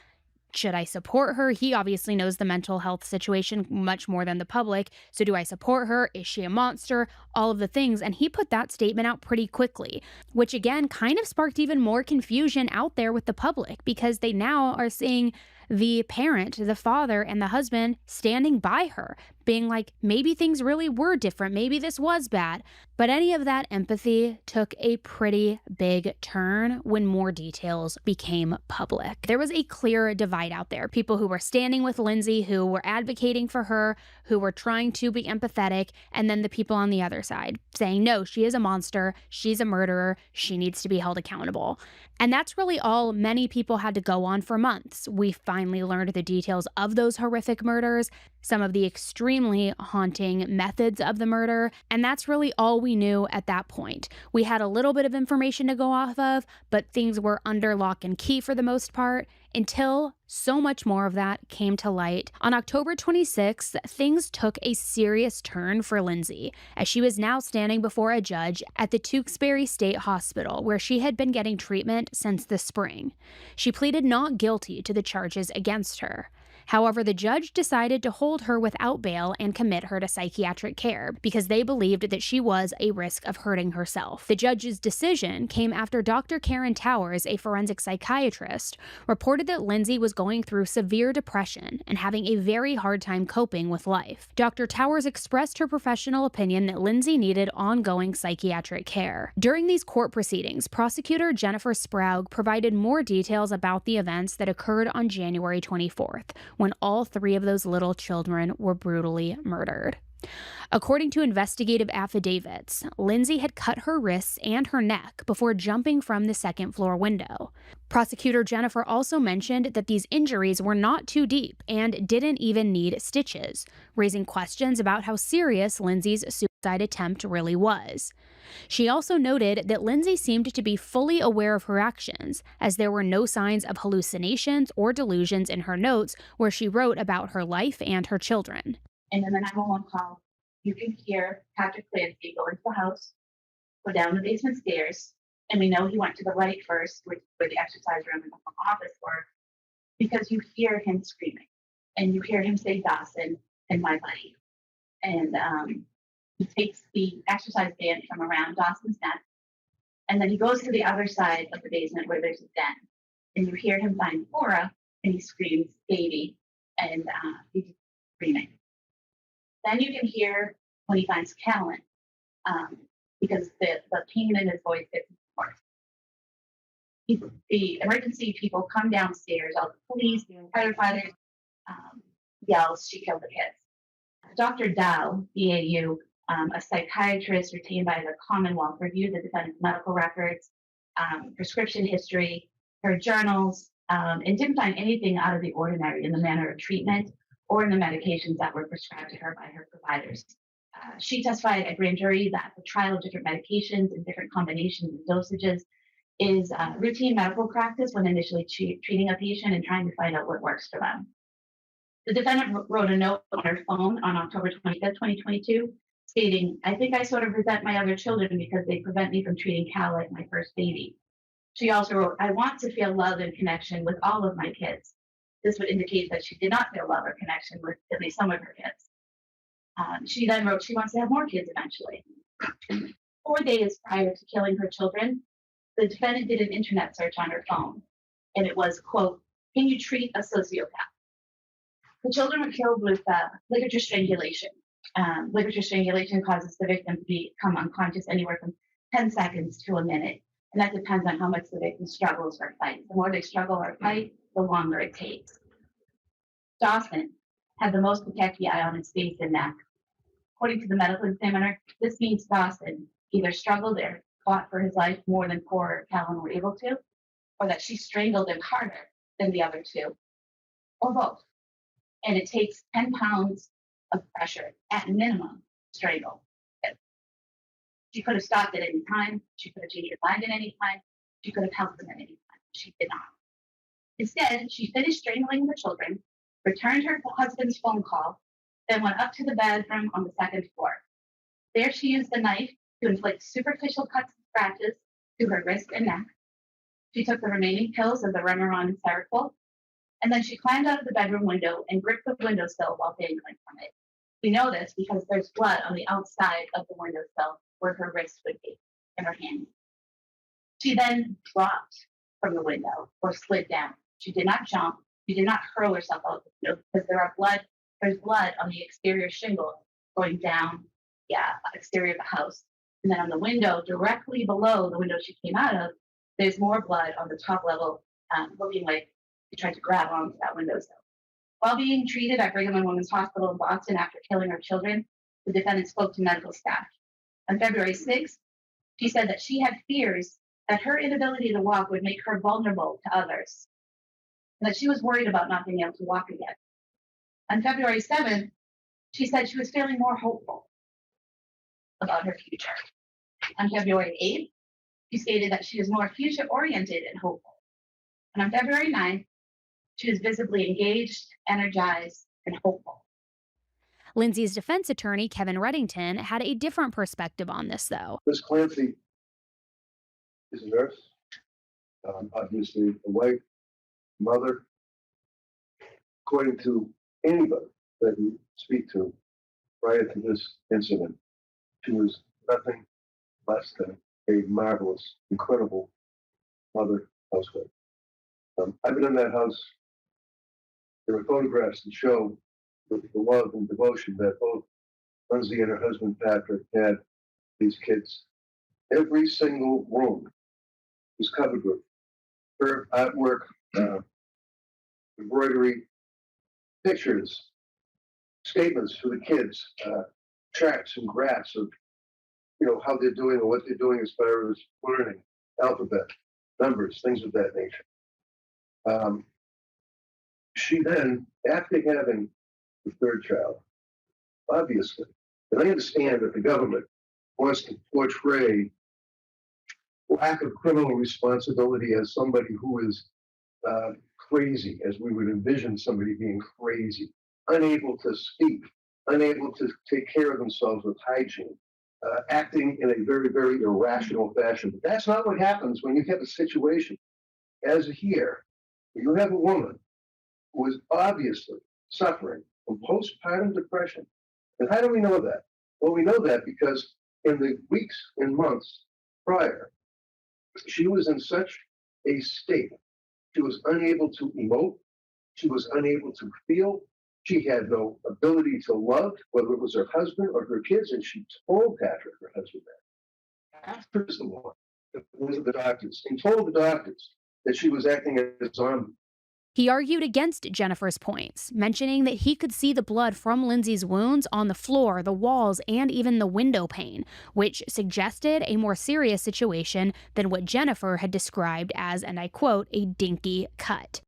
should I support her? He obviously knows the mental health situation much more than the public. So do I support her? Is she a monster? All of the things. And he put that statement out pretty quickly, which again kind of sparked even more confusion out there with the public because they now are seeing the parent, the father, and the husband standing by her, being like, maybe things really were different. Maybe this was bad. But any of that empathy took a pretty big turn when more details became public. There was a clear divide out there. People who were standing with Lindsay, who were advocating for her, who were trying to be empathetic, and then the people on the other side saying, no, she is a monster. She's a murderer. She needs to be held accountable. And that's really all many people had to go on for months. We finally learned the details of those horrific murders, some of the extremely haunting methods of the murder, and that's really all we knew at that point. We had a little bit of information to go off of, but things were under lock and key for the most part, until so much more of that came to light. On October 26th, things took a serious turn for Lindsay, as she was now standing before a judge at the Tewksbury State Hospital, where she had been getting treatment since the spring. She pleaded not guilty to the charges against her. However, the judge decided to hold her without bail and commit her to psychiatric care because they believed that she was a risk of hurting herself. The judge's decision came after Dr. Karen Towers, a forensic psychiatrist, reported that Lindsay was going through severe depression and having a very hard time coping with life. Dr. Towers expressed her professional opinion that Lindsay needed ongoing psychiatric care. During these court proceedings, prosecutor Jennifer Sprague provided more details about the events that occurred on January 24th, when all 3 of those little children were brutally murdered. According to investigative affidavits, Lindsay had cut her wrists and her neck before jumping from the second-floor window. Prosecutor Jennifer also mentioned that these injuries were not too deep and didn't even need stitches, raising questions about how serious Lindsay's suicide attempt really was. She also noted that Lindsay seemed to be fully aware of her actions, as there were no signs of hallucinations or delusions in her notes where she wrote about her life and her children. And then the 911 call, you can hear Patrick Clancy go into the house, go down the basement stairs, and we know he went to the right first, where the exercise room and the office were, because you hear him screaming, and you hear him say Dawson and my buddy. And he takes the exercise band from around Dawson's neck, and then he goes to the other side of the basement where there's a den, and you hear him find Cora, and he screams, baby, and he's screaming. Then you can hear when he finds Callan, because the pain in his voice gets worse. The emergency people come downstairs, all the police, firefighters, yells, she killed the kids. Dr. Dow, BAU, a psychiatrist retained by the Commonwealth, reviewed the defendant's medical records, prescription history, her journals, and didn't find anything out of the ordinary in the manner of treatment or in the medications that were prescribed to her by her providers. She testified at grand jury that the trial of different medications and different combinations and dosages is routine medical practice when initially treating a patient and trying to find out what works for them. The defendant wrote a note on her phone on October 25th, 2022, stating, I think I sort of resent my other children because they prevent me from treating Cal like my first baby. She also wrote, I want to feel love and connection with all of my kids. This would indicate that she did not feel love or connection with at least some of her kids. She then wrote she wants to have more kids eventually. 4 days prior to killing her children, the defendant did an internet search on her phone, and it was, quote, can you treat a sociopath? The children were killed with ligature strangulation. Ligature strangulation causes the victim to become unconscious anywhere from 10 seconds to a minute, and that depends on how much the victim struggles or fights. The more they struggle or fight, the longer it takes. Dawson had the most petechiae on his face and neck. According to the medical examiner, this means Dawson either struggled or fought for his life more than Cora or Callan were able to, or that she strangled him harder than the other two, or both. And it takes 10 pounds of pressure at minimum to strangle. She could have stopped at any time. She could have changed her mind at any time. She could have helped them at any time. She did not. Instead, she finished strangling the children, returned her husband's phone call, then went up to the bedroom on the second floor. There she used the knife to inflict superficial cuts and scratches to her wrist and neck. She took the remaining pills of the Remeron and Seroquel, and then she climbed out of the bedroom window and gripped the windowsill while dangling from it. We know this because there's blood on the outside of the windowsill where her wrist would be in her hand. She then dropped from the window or slid down. She did not jump. She did not hurl herself out the window because there's blood on the exterior shingle going down the exterior of the house. And then on the window, directly below the window she came out of, there's more blood on the top level, looking like she tried to grab onto that windowsill. While being treated at Brigham and Women's Hospital in Boston after killing her children, the defendant spoke to medical staff. On February 6th, she said that she had fears that her inability to walk would make her vulnerable to others, and that she was worried about not being able to walk again. On February 7th, she said she was feeling more hopeful about her future. On February 8th, she stated that she was more future-oriented and hopeful. And on February 9th, she was visibly engaged, energized, and hopeful. Lindsay's defense attorney, Kevin Reddington, had a different perspective on this, though. Ms. Clancy is a nurse, obviously a wife, mother. According to anybody that you speak to prior to this incident, she was nothing less than a marvelous, incredible mother, housewife. I've been in that house. There are photographs that show the love and devotion that both Lindsay and her husband Patrick had these kids. Every single room was covered with her artwork, embroidery, pictures, statements for the kids. charts and graphs of, how they're doing or what they're doing as far as learning, alphabet, numbers, things of that nature. She then, after having the third child, obviously, and I understand that the government wants to portray lack of criminal responsibility as somebody who is crazy, as we would envision somebody being crazy, unable to speak, unable to take care of themselves with hygiene, acting in a very, very irrational fashion. But that's not what happens when you have a situation, as here, where you have a woman who is obviously suffering from postpartum depression. And how do we know that? Well, we know that because in the weeks and months prior, she was in such a state. She was unable to emote. She was unable to feel. She had no ability to love, whether it was her husband or her kids. And she told Patrick, her husband, that after the war, went to the doctors and told the doctors that she was acting as a zombie. He argued against Jennifer's points, mentioning that he could see the blood from Lindsay's wounds on the floor, the walls, and even the window pane, which suggested a more serious situation than what Jennifer had described as, and I quote, a dinky cut.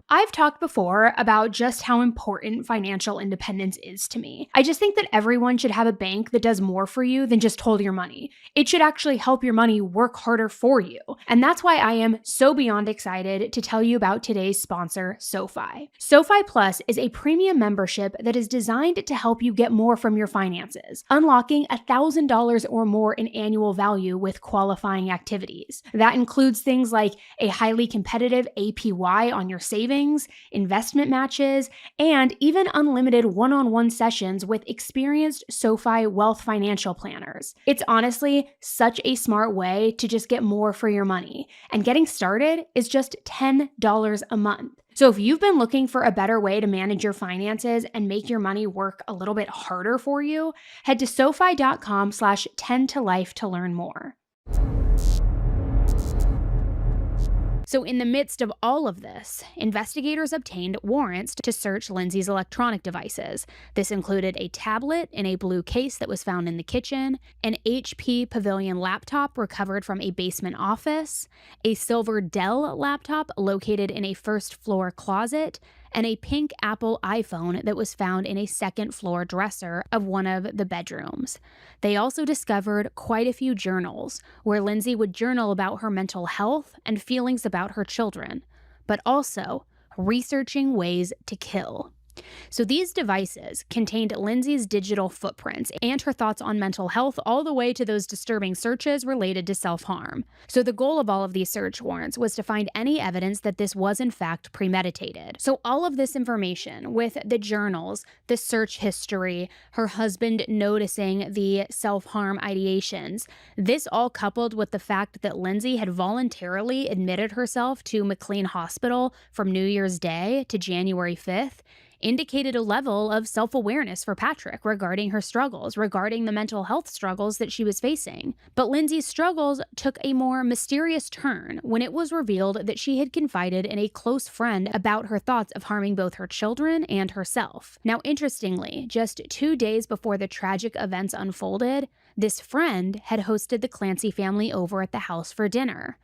I've talked before about just how important financial independence is to me. I just think that everyone should have a bank that does more for you than just hold your money. It should actually help your money work harder for you. And that's why I am so beyond excited to tell you about today's sponsor, SoFi. SoFi Plus is a premium membership that is designed to help you get more from your finances, unlocking $1,000 or more in annual value with qualifying activities. That includes things like a highly competitive APY on your savings, investment matches, and even unlimited one-on-one sessions with experienced SoFi wealth financial planners. It's honestly such a smart way to just get more for your money, and getting started is just $10 a month. So if you've been looking for a better way to manage your finances and make your money work a little bit harder for you, head to SoFi.com/10tolife to learn more. So in the midst of all of this, investigators obtained warrants to search Lindsay's electronic devices. This included a tablet in a blue case that was found in the kitchen, an HP Pavilion laptop recovered from a basement office, a silver Dell laptop located in a first-floor closet, and a pink Apple iPhone that was found in a second-floor dresser of one of the bedrooms. They also discovered quite a few journals, where Lindsay would journal about her mental health and feelings about her children, but also researching ways to kill. So these devices contained Lindsay's digital footprints and her thoughts on mental health, all the way to those disturbing searches related to self-harm. So the goal of all of these search warrants was to find any evidence that this was in fact premeditated. So all of this information, with the journals, the search history, her husband noticing the self-harm ideations, this all coupled with the fact that Lindsay had voluntarily admitted herself to McLean Hospital from New Year's Day to January 5th, indicated a level of self-awareness for Patrick regarding her struggles, regarding the mental health struggles that she was facing. But Lindsay's struggles took a more mysterious turn when it was revealed that she had confided in a close friend about her thoughts of harming both her children and herself. Now, interestingly, just 2 days before the tragic events unfolded, this friend had hosted the Clancy family over at the house for dinner.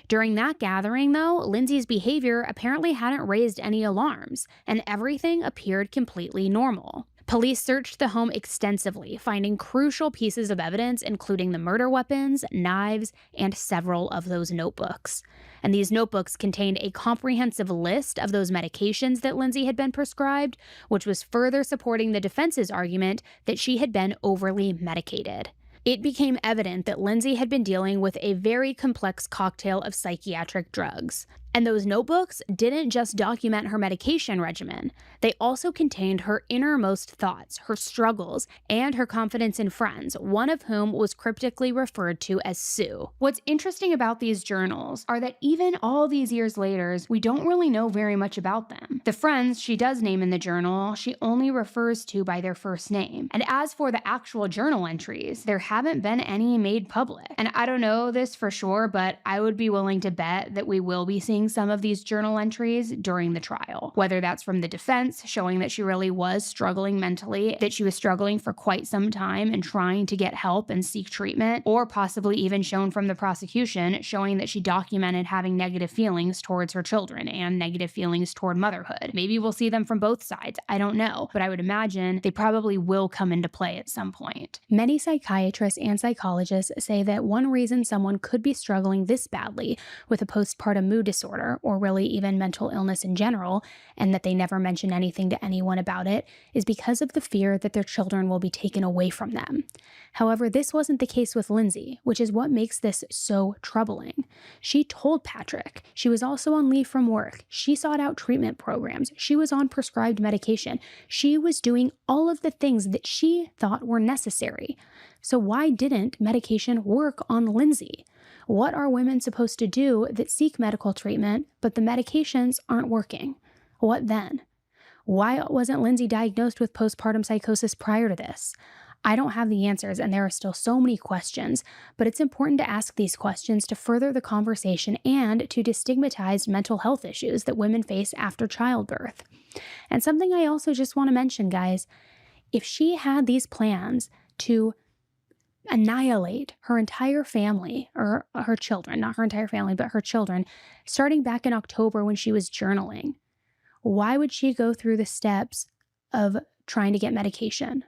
During that gathering, though, Lindsay's behavior apparently hadn't raised any alarms, and everything appeared completely normal. Police searched the home extensively, finding crucial pieces of evidence, including the murder weapons, knives, and several of those notebooks. And these notebooks contained a comprehensive list of those medications that Lindsay had been prescribed, which was further supporting the defense's argument that she had been overly medicated. It became evident that Lindsay had been dealing with a very complex cocktail of psychiatric drugs. And those notebooks didn't just document her medication regimen, they also contained her innermost thoughts, her struggles, and her confidence in friends, one of whom was cryptically referred to as Sue. What's interesting about these journals are that even all these years later, we don't really know very much about them. The friends she does name in the journal, she only refers to by their first name. And as for the actual journal entries, there haven't been any made public. And I don't know this for sure, but I would be willing to bet that we will be seeing revealing some of these journal entries during the trial, whether that's from the defense showing that she really was struggling mentally, that she was struggling for quite some time and trying to get help and seek treatment, or possibly even shown from the prosecution showing that she documented having negative feelings towards her children and negative feelings toward motherhood. Maybe we'll see them from both sides. I don't know, but I would imagine they probably will come into play at some point. Many psychiatrists and psychologists say that one reason someone could be struggling this badly with a postpartum mood disorder, or really even mental illness in general, and that they never mention anything to anyone about it, is because of the fear that their children will be taken away from them. However, this wasn't the case with Lindsay, which is what makes this so troubling. She told Patrick she was also on leave from work. She sought out treatment programs. She was on prescribed medication. She was doing all of the things that she thought were necessary. So why didn't medication work on Lindsay? What are women supposed to do that seek medical treatment, but the medications aren't working? What then? Why wasn't Lindsay diagnosed with postpartum psychosis prior to this? I don't have the answers, and there are still so many questions, but it's important to ask these questions to further the conversation and to destigmatize mental health issues that women face after childbirth. And something I also just want to mention, guys, if she had these plans to annihilate her entire family, or her children, not her entire family, but her children, starting back in October when she was journaling, why would she go through the steps of trying to get medication?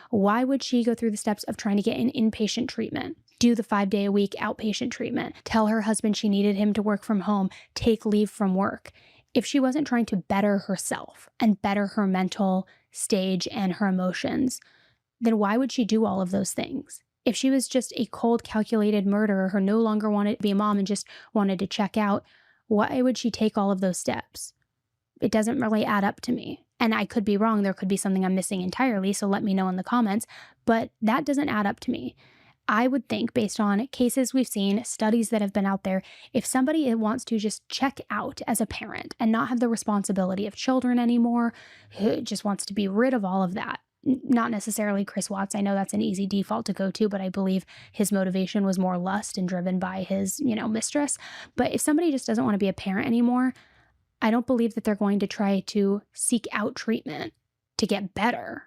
Why would she go through the steps of trying to get an inpatient treatment, do the 5-day-a-week outpatient treatment, tell her husband she needed him to work from home, take leave from work, if she wasn't trying to better herself and better her mental stage and her emotions? Then why would she do all of those things? If she was just a cold, calculated murderer who no longer wanted to be a mom and just wanted to check out, why would she take all of those steps? It doesn't really add up to me. And I could be wrong. There could be something I'm missing entirely, so let me know in the comments. But that doesn't add up to me. I would think, based on cases we've seen, studies that have been out there, if somebody wants to just check out as a parent and not have the responsibility of children anymore, who just wants to be rid of all of that, not necessarily Chris Watts. I know that's an easy default to go to, but I believe his motivation was more lust and driven by his, mistress. But if somebody just doesn't want to be a parent anymore, I don't believe that they're going to try to seek out treatment to get better.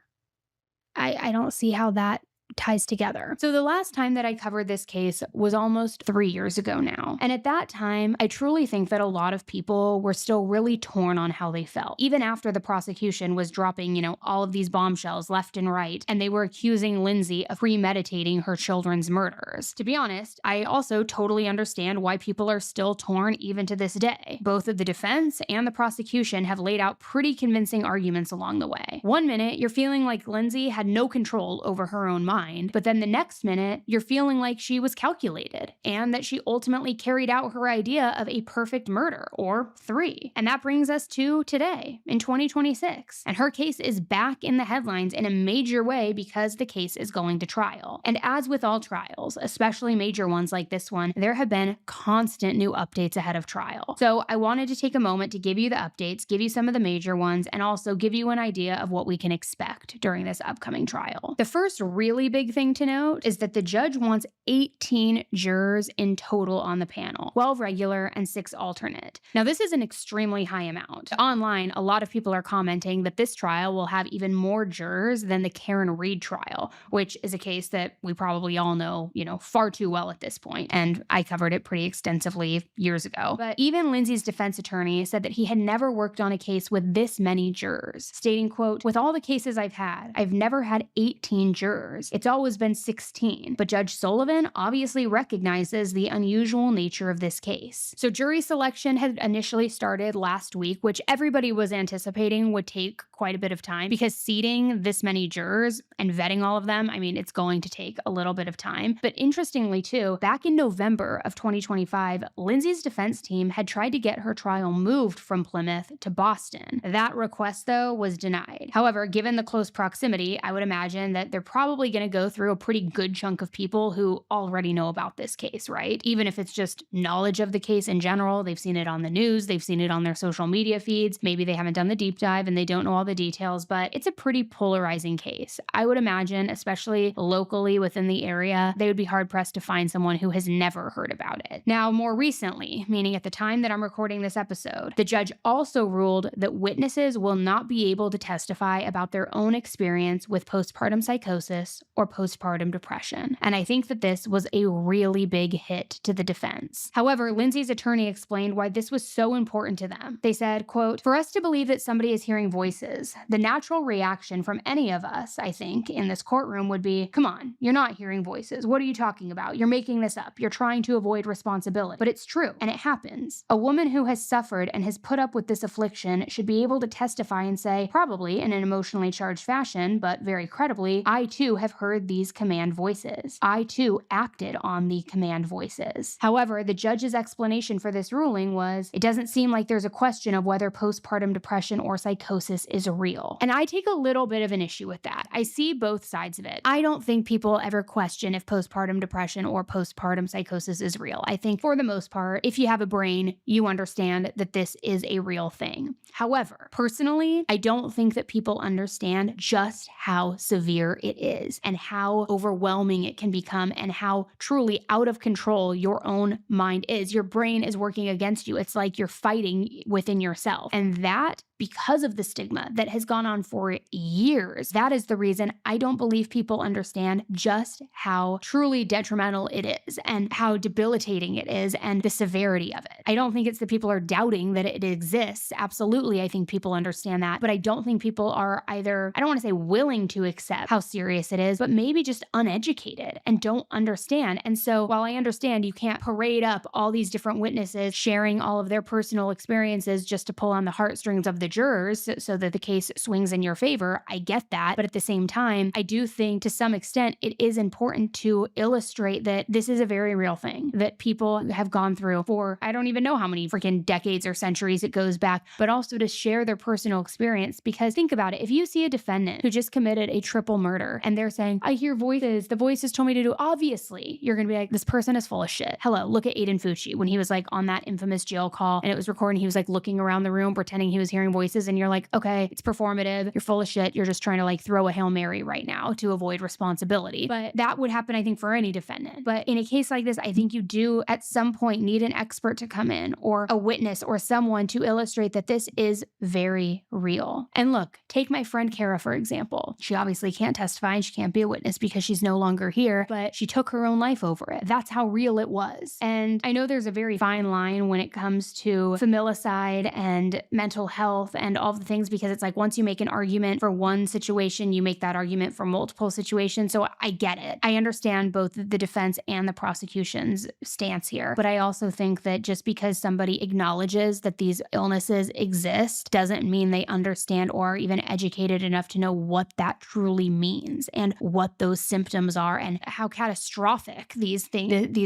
I don't see how that ties together. So the last time that I covered this case was almost 3 years ago now. And at that time, I truly think that a lot of people were still really torn on how they felt. Even after the prosecution was dropping, all of these bombshells left and right, and they were accusing Lindsay of premeditating her children's murders. To be honest, I also totally understand why people are still torn even to this day. Both of the defense and the prosecution have laid out pretty convincing arguments along the way. One minute, you're feeling like Lindsay had no control over her own mind, but then the next minute, you're feeling like she was calculated and that she ultimately carried out her idea of a perfect murder, or 3. And that brings us to today, in 2026. And her case is back in the headlines in a major way because the case is going to trial. And as with all trials, especially major ones like this one, there have been constant new updates ahead of trial. So I wanted to take a moment to give you the updates, give you some of the major ones, and also give you an idea of what we can expect during this upcoming trial. The first really big thing to note is that the judge wants 18 jurors in total on the panel, 12 regular and 6 alternate. Now, this is an extremely high amount. Online, a lot of people are commenting that this trial will have even more jurors than the Karen Reed trial, which is a case that we probably all know, far too well at this point. And I covered it pretty extensively years ago. But even Lindsay's defense attorney said that he had never worked on a case with this many jurors, stating, quote, "With all the cases I've had, I've never had 18 jurors. It's always been 16, but Judge Sullivan obviously recognizes the unusual nature of this case." So jury selection had initially started last week, which everybody was anticipating would take quite a bit of time because seating this many jurors and vetting all of them, it's going to take a little bit of time. But interestingly too, back in November of 2025, Lindsay's defense team had tried to get her trial moved from Plymouth to Boston. That request, though, was denied. However, given the close proximity, I would imagine that they're probably going to go through a pretty good chunk of people who already know about this case, right? Even if it's just knowledge of the case in general, they've seen it on the news, they've seen it on their social media feeds. Maybe they haven't done the deep dive and they don't know all the details, but it's a pretty polarizing case. I would imagine, especially locally within the area, they would be hard pressed to find someone who has never heard about it. Now, more recently, meaning at the time that I'm recording this episode, the judge also ruled that witnesses will not be able to testify about their own experience with postpartum psychosis or postpartum depression. And I think that this was a really big hit to the defense. However, Lindsay's attorney explained why this was so important to them. They said, quote, "For us to believe that somebody is hearing voices, the natural reaction from any of us, I think, in this courtroom would be, come on, you're not hearing voices. What are you talking about? You're making this up. You're trying to avoid responsibility." But it's true, and it happens. A woman who has suffered and has put up with this affliction should be able to testify and say, probably in an emotionally charged fashion, but very credibly, I too have heard these command voices. I too acted on the command voices. However, the judge's explanation for this ruling was, it doesn't seem like there's a question of whether postpartum depression or psychosis is real. And I take a little bit of an issue with that. I see both sides of it. I don't think people ever question if postpartum depression or postpartum psychosis is real. I think for the most part, if you have a brain, you understand that this is a real thing. However, personally, I don't think that people understand just how severe it is and how overwhelming it can become and how truly out of control your own mind is. Your brain is working against you. It's like you're fighting within yourself. And that, because of the stigma that has gone on for years, that is the reason I don't believe people understand just how truly detrimental it is and how debilitating it is and the severity of it. I don't think it's that people are doubting that it exists. Absolutely, I think people understand that, but I don't think people are either, I don't want to say willing to accept how serious it is, but maybe just uneducated and don't understand. And so while I understand you can't parade up all these different witnesses sharing all of their personal experiences just to pull on the heartstrings of the jurors so that the case swings in your favor, I get that. But at the same time, I do think to some extent it is important to illustrate that this is a very real thing that people have gone through for, I don't even know how many freaking decades or centuries it goes back, but also to share their personal experience. Because think about it, if you see a defendant who just committed a triple murder and they're saying, I hear voices, the voices told me to do, obviously, you're going to be like, this person is full of shit. Hello, look at Aiden Fucci when he was like on that infamous jail call and it was recording, he was like looking around the room pretending he was hearing voices and you're like, okay, it's performative, you're full of shit, you're just trying to like throw a Hail Mary right now to avoid responsibility. But that would happen, I think, for any defendant. But in a case like this, I think you do at some point need an expert to come in or a witness or someone to illustrate that this is very real. And look, take my friend Kara, for example. She obviously can't testify and she can't be a witness because she's no longer here, but she took her own life over it. That's how real it was. And I know there's a very fine line when it comes to familicide and mental health and all of the things, because it's like once you make an argument for one situation, you make that argument for multiple situations. So I get it. I understand both the defense and the prosecution's stance here. But I also think that just because somebody acknowledges that these illnesses exist doesn't mean they understand or are even educated enough to know what that truly means and what those symptoms are and how catastrophic these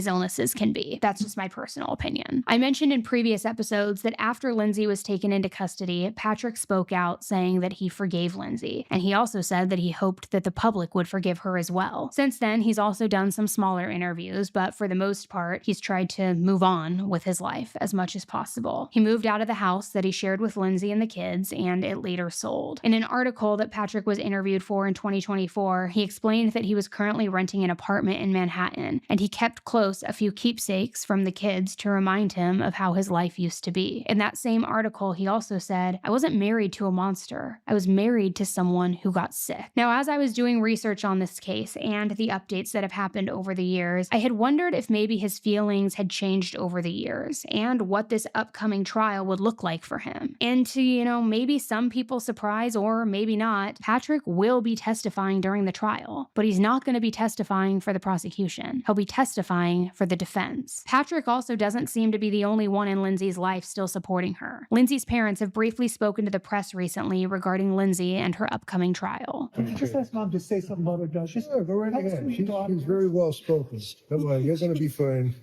illnesses can be. That's just my personal opinion. I mentioned in previous episodes that after Lindsay was taken into custody, Patrick spoke out saying that he forgave Lindsay. And he also said that he hoped that the public would forgive her as well. Since then, he's also done some smaller interviews, but for the most part, he's tried to move on with his life as much as possible. He moved out of the house that he shared with Lindsay and the kids, and it later sold. In an article that Patrick was interviewed for in 2024, he explained that he was currently renting an apartment in Manhattan, and he kept close a few keepsakes from the kids to remind him of how his life used to be. In that same article, he also said, I wasn't married to a monster. I was married to someone who got sick. Now, as I was doing research on this case and the updates that have happened over the years, I had wondered if maybe his feelings had changed over the years and what this upcoming trial would look like for him. And to, maybe some people's surprise or maybe not, Patrick will be testifying during the trial, but he's not going to be testifying for the prosecution. He'll be testifying for the defense. Patrick also doesn't seem to be the only one in Lindsay's life still supporting her. Lindsay's parents have briefly spoken to the press recently regarding Lindsay and her upcoming trial. Can you just ask Mom to say something about her daughter? Yeah, go right ahead. She's very well spoken. Come on, you're gonna be fine.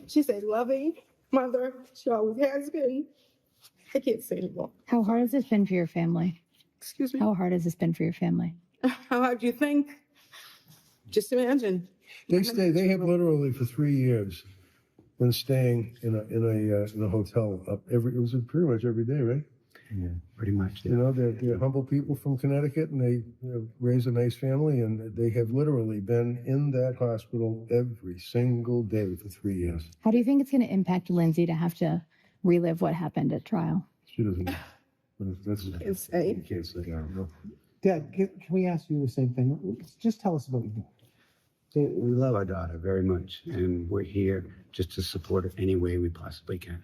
She's a loving mother. She always has been. I can't say anymore. How hard has this been for your family? Excuse me. How hard has this been for your family? How hard do you think? Just imagine. They have literally for 3 years been staying in a hotel it was pretty much every day, right? Yeah, pretty much. You know, they're humble people from Connecticut, and they raise a nice family, and they have literally been in that hospital every single day for 3 years. How do you think it's going to impact Lindsay to have to relive what happened at trial? She doesn't. That's Insane. you can't say that. No. Dad, can we ask you the same thing? Just tell us about you. We love our daughter very much, and we're here just to support her any way we possibly can.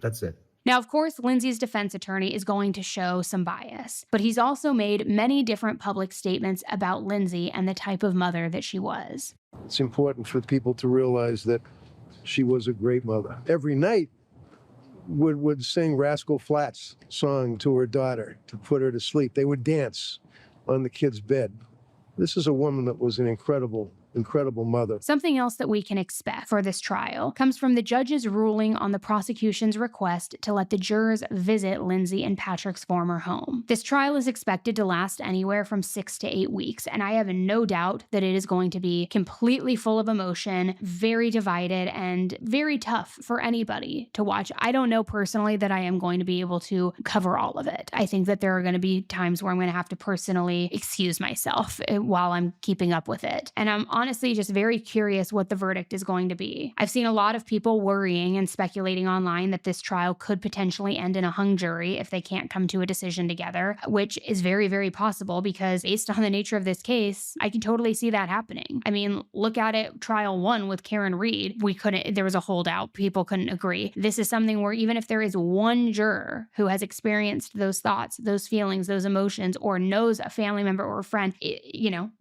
That's it. Now, of course, Lindsay's defense attorney is going to show some bias, but he's also made many different public statements about Lindsay and the type of mother that she was. It's important for people to realize that she was a great mother. Every night would sing Rascal Flatts song to her daughter to put her to sleep. They would dance on the kid's bed. This is a woman that was an incredible mother. Something else that we can expect for this trial comes from the judge's ruling on the prosecution's request to let the jurors visit Lindsay and Patrick's former home. This trial is expected to last anywhere from 6 to 8 weeks, and I have no doubt that it is going to be completely full of emotion, very divided, and very tough for anybody to watch. I don't know personally that I am going to be able to cover all of it. I think that there are going to be times where I'm going to have to personally excuse myself while I'm keeping up with it. And I'm honestly just very curious what the verdict is going to be. I've seen a lot of people worrying and speculating online that this trial could potentially end in a hung jury if they can't come to a decision together, which is very, very possible because based on the nature of this case, I can totally see that happening. I mean, look at it, trial 1 with Karen Reed. There was a holdout. People couldn't agree. This is something where even if there is one juror who has experienced those thoughts, those feelings, those emotions, or knows a family member or a friend,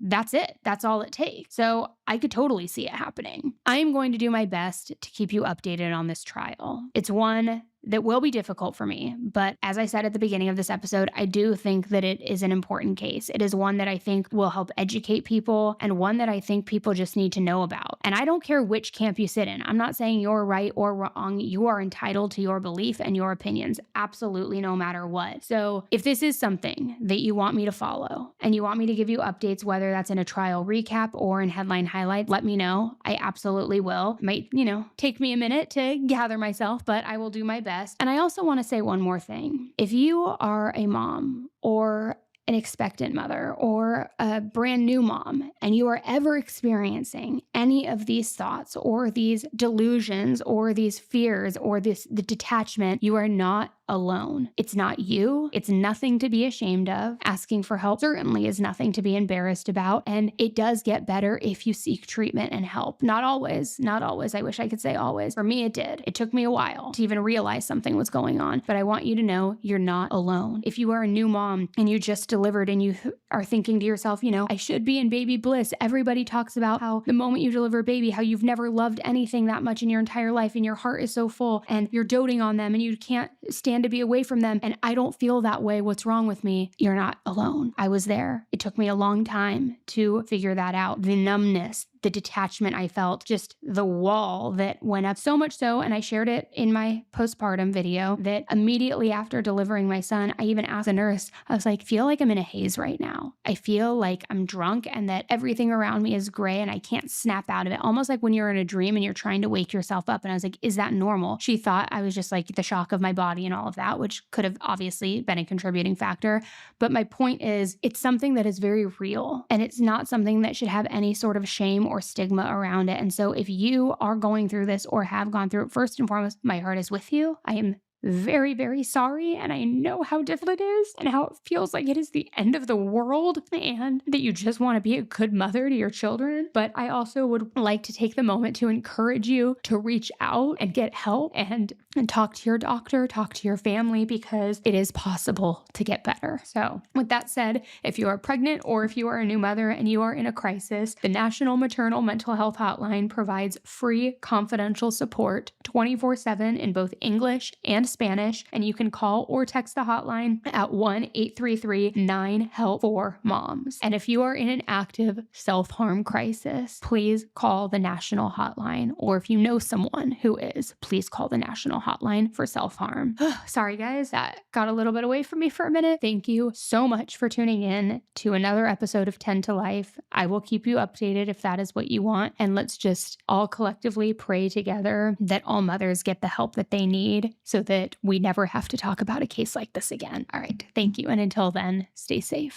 that's it. That's all it takes. So I could totally see it happening. I am going to do my best to keep you updated on this trial. It's one that will be difficult for me, but as I said at the beginning of this episode, I do think that it is an important case. It is one that I think will help educate people and one that I think people just need to know about. And I don't care which camp you sit in. I'm not saying you're right or wrong. You are entitled to your belief and your opinions, absolutely no matter what. So if this is something that you want me to follow and you want me to give you updates, whether that's in a trial recap or in headline highlights, let me know. I absolutely will. It might, take me a minute to gather myself, but I will do my best. And I also want to say one more thing. If you are a mom or an expectant mother or a brand new mom and you are ever experiencing any of these thoughts or these delusions or these fears or the detachment, you are not alone. It's not you. It's nothing to be ashamed of. Asking for help certainly is nothing to be embarrassed about. And it does get better if you seek treatment and help. Not always. I wish I could say always. For me, it did. It took me a while to even realize something was going on. But I want you to know you're not alone. If you are a new mom and you just delivered and you are thinking to yourself, I should be in baby bliss. Everybody talks about how the moment you deliver a baby, how you've never loved anything that much in your entire life and your heart is so full and you're doting on them and you can't stand to be away from them. And I don't feel that way. What's wrong with me? You're not alone. I was there. It took me a long time to figure that out. The numbness, the detachment I felt, just the wall that went up, so much so, and I shared it in my postpartum video, that immediately after delivering my son, I even asked the nurse, I was like, I feel like I'm in a haze right now. I feel like I'm drunk and that everything around me is gray and I can't snap out of it. Almost like when you're in a dream and you're trying to wake yourself up. And I was like, is that normal? She thought I was just like the shock of my body and all of that, which could have obviously been a contributing factor. But my point is, it's something that is very real and it's not something that should have any sort of shame or stigma around it. And so if you are going through this or have gone through it, first and foremost, my heart is with you. I am very, very sorry. And I know how difficult it is and how it feels like it is the end of the world and that you just want to be a good mother to your children. But I also would like to take the moment to encourage you to reach out and get help and talk to your doctor, talk to your family, because it is possible to get better. So with that said, if you are pregnant or if you are a new mother and you are in a crisis, the National Maternal Mental Health Hotline provides free confidential support 24/7 in both English and Spanish, and you can call or text the hotline at 1-833-9-HELP-4-MOMS. And if you are in an active self-harm crisis, please call the national hotline. Or if you know someone who is, please call the national hotline for self-harm. Sorry guys, that got a little bit away from me for a minute. Thank you so much for tuning in to another episode of 10 to Life. I will keep you updated if that is what you want. And let's just all collectively pray together that all mothers get the help that they need so that we never have to talk about a case like this again. All right. Thank you. And until then, stay safe.